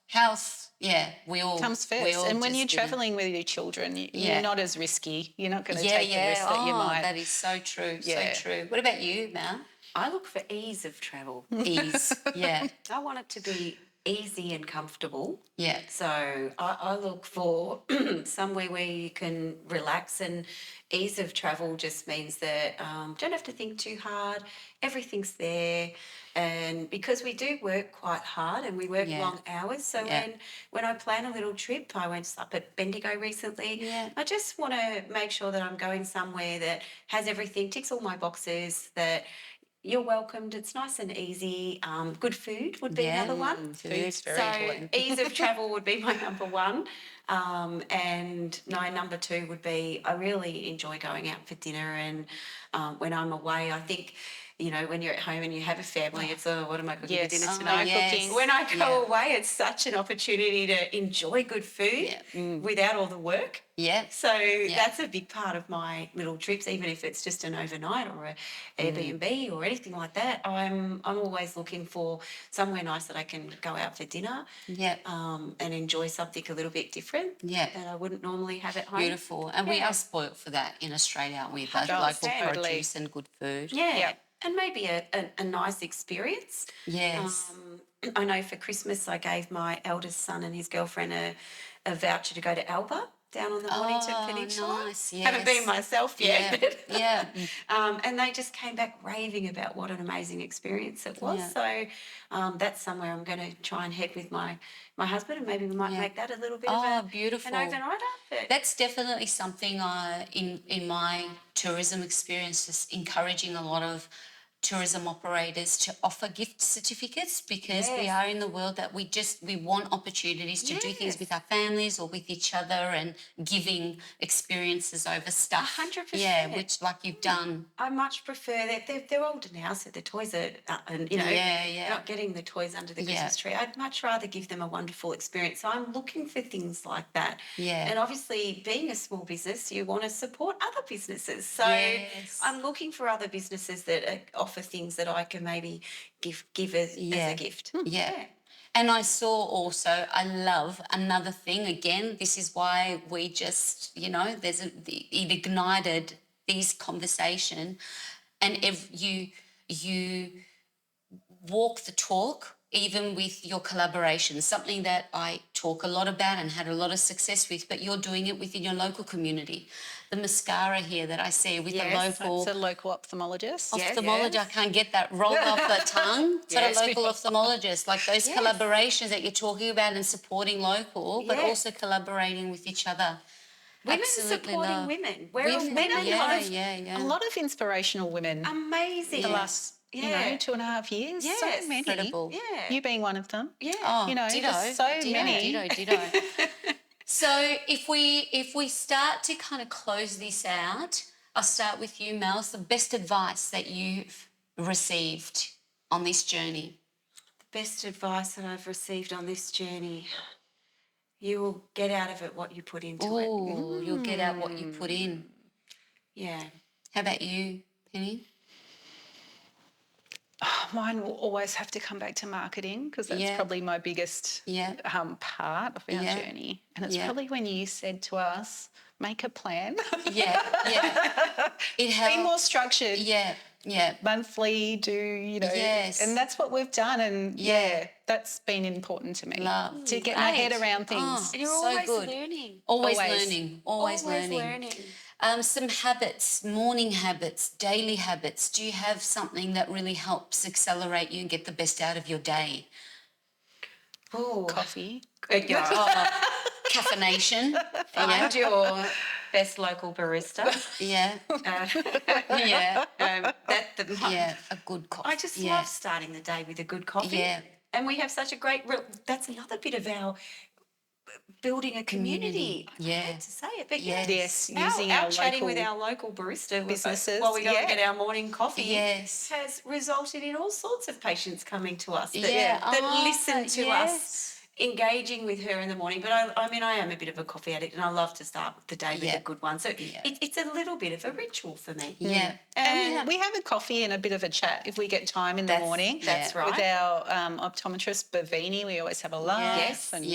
we all comes first. And when you're travelling with your children, you're not as risky. You're not going to take the risk that you might. That is so true, so true. What about you, Mel? I look for ease of travel. Ease, I want it to be easy and comfortable. Yeah. So I look for somewhere where you can relax, and ease of travel just means that don't have to think too hard. Everything's there. And because we do work quite hard and we work long hours, so when I plan a little trip, I went up at Bendigo recently. Yeah. I just want to make sure that I'm going somewhere that has everything, ticks all my boxes, that you're welcomed, it's nice and easy. Good food would be another one. Food's very important. Ease of travel would be my number one. And no, number two would be I really enjoy going out for dinner, and when I'm away, I think, you know, when you're at home and you have a family, it's what am I cooking for dinner tonight? Yes. When I go away, it's such an opportunity to enjoy good food without all the work. Yeah. So that's a big part of my little trips, even if it's just an overnight or a Airbnb or anything like that. I'm always looking for somewhere nice that I can go out for dinner. Yeah. And enjoy something a little bit different. Yeah. That I wouldn't normally have at home. Beautiful. And we are spoilt for that in Australia, aren't we? With local produce and good food. Yeah. And maybe a nice experience. Yes. I know for Christmas I gave my eldest son and his girlfriend a voucher to go to Alba down on the Mornington Peninsula. Nice, yes. Haven't been myself yet. Yeah. But, and they just came back raving about what an amazing experience it was. Yeah. So that's somewhere I'm going to try and head with my husband, and maybe we might make that a little bit of beautiful. an overnighter. But That's definitely something in my tourism experience, just encouraging a lot of tourism operators to offer gift certificates, because we are in the world that we want opportunities to do things with our families or with each other, and giving experiences over stuff. 100%. Yeah, which like you've done. I much prefer that they're older now, so the toys are, and you know, they're not getting the toys under the Christmas tree. I'd much rather give them a wonderful experience. So I'm looking for things like that. Yeah. And obviously, being a small business, you want to support other businesses. So I'm looking for other businesses that offer things that I can maybe give as a gift. Yeah. And I saw also, I love another thing, again, this is why we just, you know, it ignited these conversation, and you walk the talk, even with your collaborations, something that I talk a lot about and had a lot of success with, but you're doing it within your local community. The mascara here that I see with the local... It's a local ophthalmologist. I can't get that rolled off the tongue. So a local ophthalmologist, like those collaborations that you're talking about, and supporting local, but also collaborating with each other. Women Absolutely supporting love. women. We're all women. Yeah. A lot of inspirational women. Amazing. The last, you know, 2.5 years. Yes. So many. Incredible. Yeah. You being one of them. Yeah. Oh, You know, ditto, there's so many. Ditto. So if we start to kind of close this out, I'll start with you, Mel. What's the best advice that you've received on this journey? The best advice that I've received on this journey: you will get out of it what you put into it. Oh, you'll get out what you put in. Yeah. How about you, Penny? Mine will always have to come back to marketing, because that's probably my biggest part of our journey. And it's probably when you said to us, make a plan. It helps. Be more structured. Yeah. Monthly, do, you know. Yes. And that's what we've done. And that's been important to me. Love. To get my head around things. Oh, And you're so always good. learning. Always Always. learning. Always learning. Some habits, morning habits, daily habits. Do you have something that really helps accelerate you and get the best out of your day? Oh, Coffee. Caffeination. Find your best local barista. Yeah. A good coffee. I just love starting the day with a good coffee. Yeah. And we have such a great... That's another bit of our building a community. I hate to say it, but Yes, our using our chatting local with our local barista businesses, while we go and get our morning coffee Yes. has resulted in all sorts of patients coming to us that listen to us, engaging with her in the morning. But I mean, I am a bit of a coffee addict, and I love to start the day with a good one. So it's a little bit of a ritual for me. Yeah. And we have a coffee and a bit of a chat if we get time in the morning. That's right. With our optometrist, Bavini, we always have a laugh. Yes. And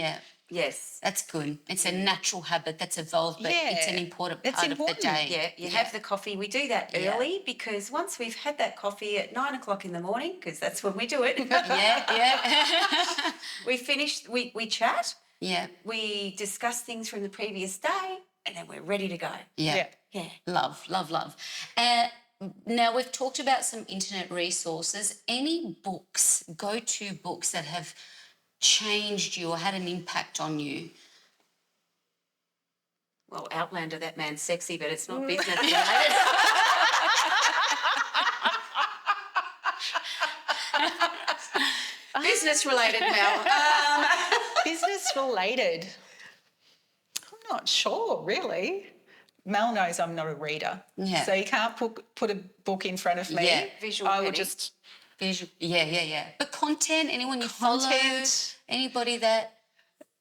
Yes. That's good. It's a natural habit that's evolved, but it's an important part of the day. Yeah, you have the coffee. We do that early, because once we've had that coffee at 9 o'clock in the morning, because that's when we do it. We finish, we chat. Yeah. We discuss things from the previous day, and then we're ready to go. Yeah. Yeah. Love. Now, we've talked about some internet resources. Any books, go-to books that have changed you or had an impact on you? Well, Outlander, that man's sexy, but it's not business related. Business related, Mel. business related. not sure, really. Mel knows I'm not a reader. Yeah. So you can't put a book in front of me. Yeah. Visual I will Penny. just... Yeah. But content, anyone you follow, anybody that...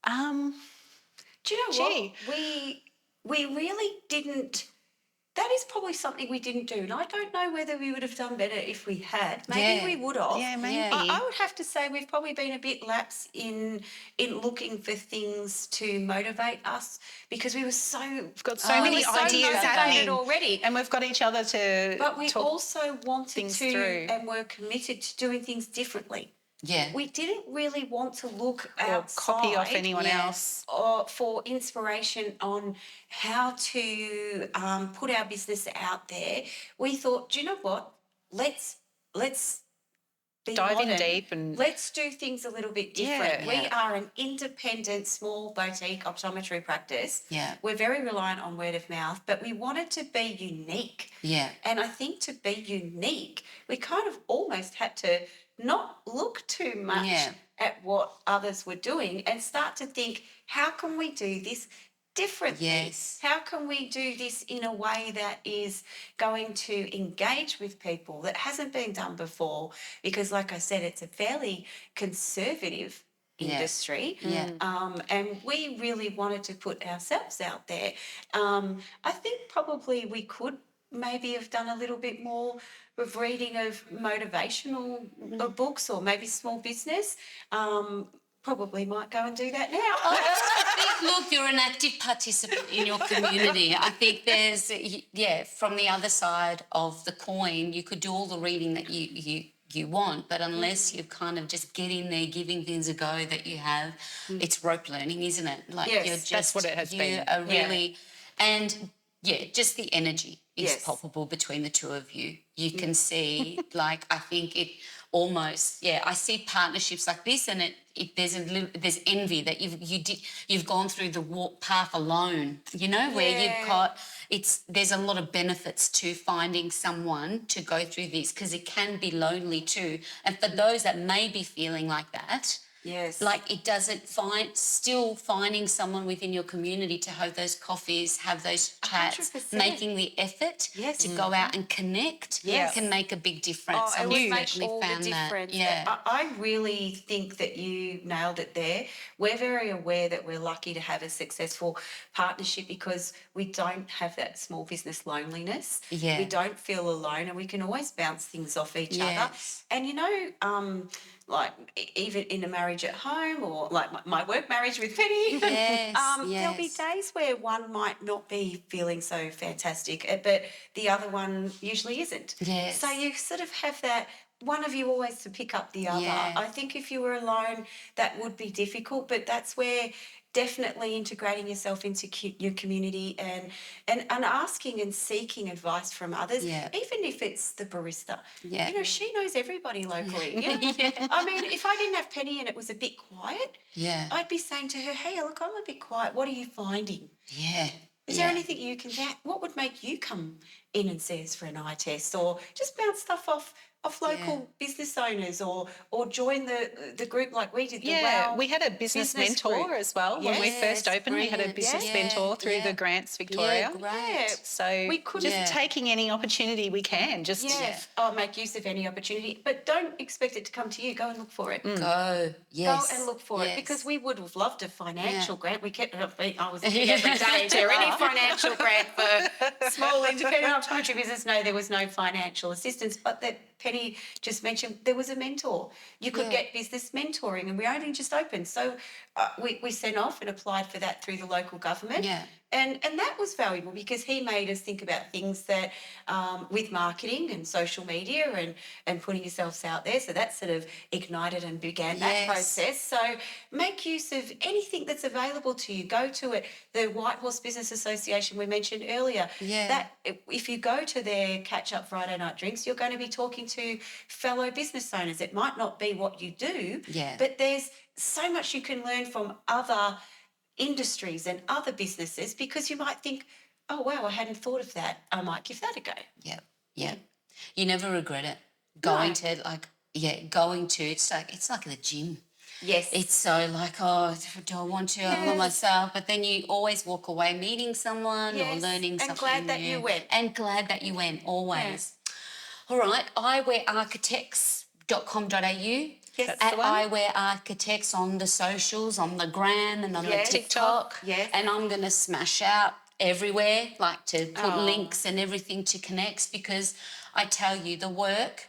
Do you know what? We really didn't. That is probably something we didn't do, and I don't know whether we would have done better if we had. Maybe we would have. Yeah, maybe. I would have to say we've probably been a bit lax in looking for things to motivate us because we were We've got so many ideas happening already, and we've got each other to but we talk also wanted things to through. and were committed to doing things differently. Yeah. We didn't really want to look or outside copy off anyone else. or for inspiration on how to put our business out there. We thought, do you know what? Let's be Dive in modern. deep and... Let's do things a little bit different. Yeah. We are an independent, small boutique optometry practice. Yeah. We're very reliant on word of mouth, but we wanted to be unique. Yeah. And I think to be unique, we kind of almost had to not look too much at what others were doing and start to think, how can we do this differently? Yes. How can we do this in a way that is going to engage with people that hasn't been done before? Because like I said, it's a fairly conservative industry. Yeah. And we really wanted to put ourselves out there. I think probably we could maybe have done a little bit more of reading of motivational books or maybe small business. Probably might go and do that now. I think, look, you're an active participant in your community. I think there's, from the other side of the coin, you could do all the reading that you want, but unless you kind of just get in there giving things a go that you have, it's rope learning, isn't it? Like Yes, you're just, that's what it has been. You are really, and just the energy is palpable between the two of you. You can see, like, I think it almost, I see partnerships like this, and there's envy that you've gone through the path alone, where you've got, there's a lot of benefits to finding someone to go through this, because it can be lonely too. And for those that may be feeling like that, like it doesn't still finding someone within your community to have those coffees, have those chats, 100%. making the effort to go out and connect can make a big difference. It I've would make certainly all found the difference. that. I really think that you nailed it there. We're very aware that we're lucky to have a successful partnership because we don't have that small business loneliness. Yeah. We don't feel alone, and we can always bounce things off each other. Yes. And like even in a marriage at home or like my work marriage with Penny, there'll be days where one might not be feeling so fantastic, but the other one usually isn't. Yes. So you sort of have that one of you always to pick up the other. Yeah. I think if you were alone, that would be difficult, but that's where definitely integrating yourself into your community and asking and seeking advice from others, even if it's the barista. She knows everybody locally. I mean, if I didn't have Penny and it was a bit quiet, I'd be saying to her, hey, look, I'm a bit quiet. What are you finding? Is there anything you can do? What would make you come in and see us for an eye test, or just bounce stuff off local business owners, or join the group like we did. We had a business mentor group as well. When we first opened, we had a business mentor through the Grants Victoria. So we could just taking any opportunity we can. Make use of any opportunity, but don't expect it to come to you. Go and look for it. Go and look for it, because we would have loved a financial grant. I was looking every day. Is there any financial grant for small independent optometry business? No, there was no financial assistance, but that Penny just mentioned, there was a mentor. You could get business mentoring, and we only just opened. So we sent off and applied for that through the local government. And that was valuable because he made us think about things that with marketing and social media and putting yourselves out there. So that sort of ignited and began that process. So make use of anything that's available to you. Go to it. The White Horse Business Association we mentioned earlier. That if you go to their catch-up Friday night drinks, you're going to be talking to fellow business owners. It might not be what you do, but there's so much you can learn from other industries and other businesses, because you might think, oh wow, I hadn't thought of that, I might give that a go. You never regret it going to it's like the gym. Yes. It's so like, oh, do I want to? I'm not myself. But then you always walk away meeting someone or Yes, learning and something glad that new. you went. And glad that you went, always. All right, eyeweararchitects.com.au. Yes. At Eyewear Architects on the socials, on the gram and on the TikTok. Yes. And I'm going to smash out everywhere, like to put links and everything to connect, because I tell you, the work,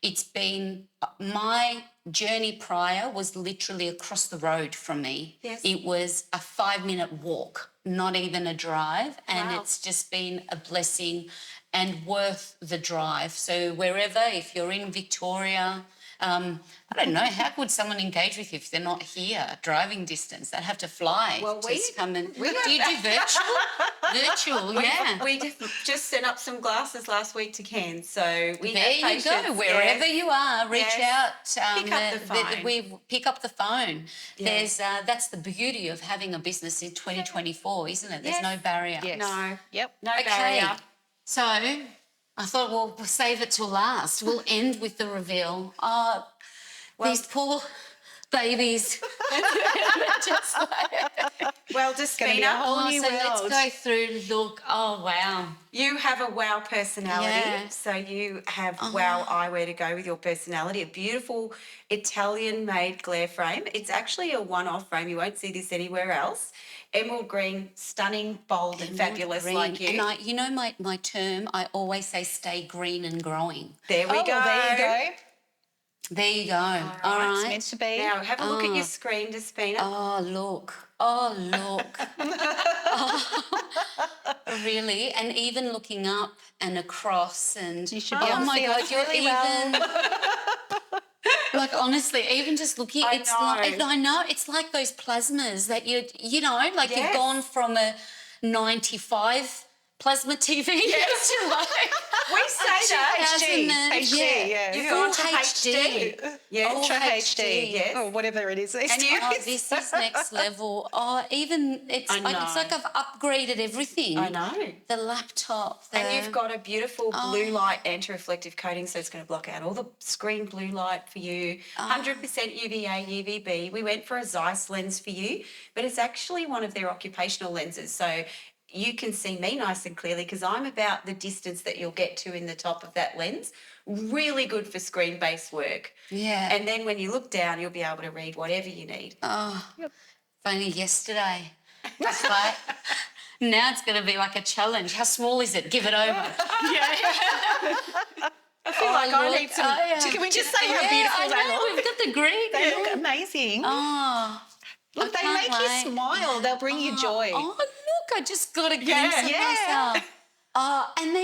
it's been, my journey prior was literally across the road from me. Yes. It was a 5-minute walk, not even a drive. And Wow. it's just been a blessing and worth the drive. So wherever, if you're in Victoria, I don't know, how would someone engage with you if they're not here, driving distance? They'd have to fly to come and... Do you do virtual? Virtual, yeah. We just set up some glasses last week to Cairns, so we There have you patients. go. Wherever you are, reach out. Pick up the phone. We pick up the phone. Yeah. There's that's the beauty of having a business in 2024, isn't it? There's Yes. no barrier. Yes. No. Yep. No Okay. barrier. So I thought, well, we'll save it till last. We'll end with the reveal. These poor babies. Just like, Well, Gonna be a Despina, whole new so world. let's go through. Look, oh wow. you have a wow personality. Yeah. So you have wow eyewear to go with your personality. A beautiful Italian-made glare frame. It's actually a one-off frame. You won't see this anywhere else. Emerald green, stunning, bold and fabulous Green. like you. And you know my term, I always say stay green and growing. There we Oh, go. well, there you go. There you go. All It's right. meant to be. Now, have a look at your screen, Despina. Oh, look. Oh, look. Really? And even looking up and across and... You should be able oh, to my see God, us you're really even... well. Like, honestly, even just looking, I it's know. like... I know, it's like those plasmas that you know, like Yes. you've gone from a 95 plasma TV to like... We say that. HD, yeah. You've Full gone to HD. Yeah. Ultra HD, HD, yes. or whatever it is these And you- days. This is next level. Oh, even it's I like I've upgraded everything. I know. The laptop. And you've got a beautiful blue light anti-reflective coating, so it's going to block out all the screen blue light for you. 100% UVA, UVB. We went for a Zeiss lens for you, but it's actually one of their occupational lenses. So you can see me nice and clearly because I'm about the distance that you'll get to in the top of that lens. Really good for screen-based work. Yeah. And then when you look down, you'll be able to read whatever you need. Only yesterday. It's like now it's going to be like a challenge. How small is it? Give it over. I feel like I need some... Can we just say how beautiful they look? We've got the green. They look amazing. Oh, Look, they can't make wait. you smile. They'll bring you joy. Oh, look, I just got a glimpse of myself. Oh, and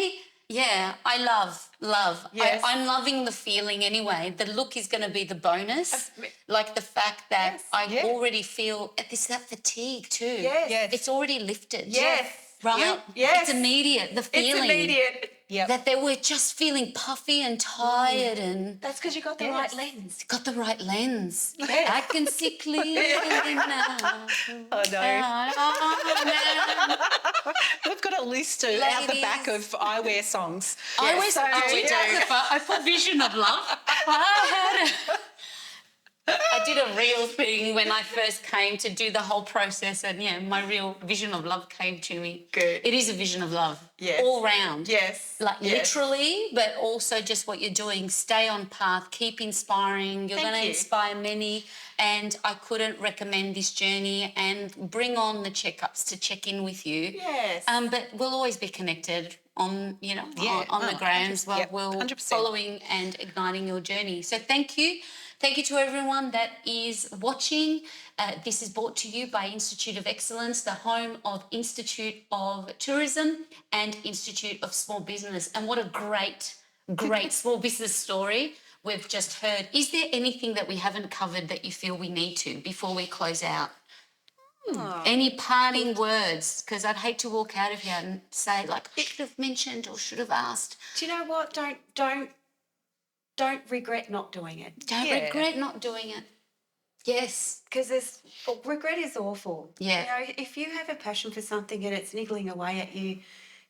I love. Yes. I'm loving the feeling anyway. The look is going to be the bonus. Like the fact that I already feel, it's that fatigue too. Yes. It's already lifted. Yes. Right? Yep. Yes. It's immediate, the feeling. It's immediate. Yep. That they were just feeling puffy and tired and... That's because you got the right lens. Got the right lens. Yes. I can see clearly now. Oh, no. Oh, man. We've got a list out the back of eyewear songs. I always So- I put Vision of Love. I did a real thing when I first came to do the whole process, and my real vision of love came to me. Good. It is a vision of love. Yes. All round. Yes. Like Yes. literally, but also just what you're doing. Stay on path, keep inspiring. You're going to you. inspire many. And I couldn't recommend this journey, and bring on the checkups to check in with you. Yes. But we'll always be connected on, on the 100%. grams while Yep, we're 100%. following and igniting your journey. So thank you. Thank you to everyone that is watching. This is brought to you by Institute of Excellence, the home of Institute of Tourism and Institute of Small Business. And what a great small business story we've just heard. Is there anything that we haven't covered that you feel we need to before we close out? Any parting words? Because I'd hate to walk out of here and say, like, I should have mentioned or should have asked. Do you know what? Don't regret not doing it. Don't regret not doing it. Yes. Because regret is awful. Yeah. You know, if you have a passion for something and it's niggling away at you,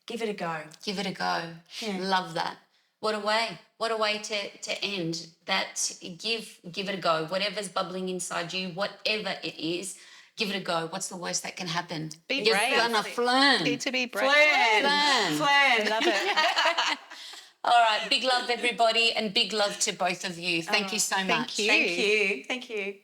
give it a go. Give it a go. Yeah. Love that. What a way. What a way to end that. Give it a go. Whatever's bubbling inside you, whatever it is, give it a go. What's the worst that can happen? Be You're brave. gonna flan. Need to be brave. Flan. I love it. All right. Big love, everybody, and big love to both of you. Thank you so much. Thank you. Thank you. Thank you.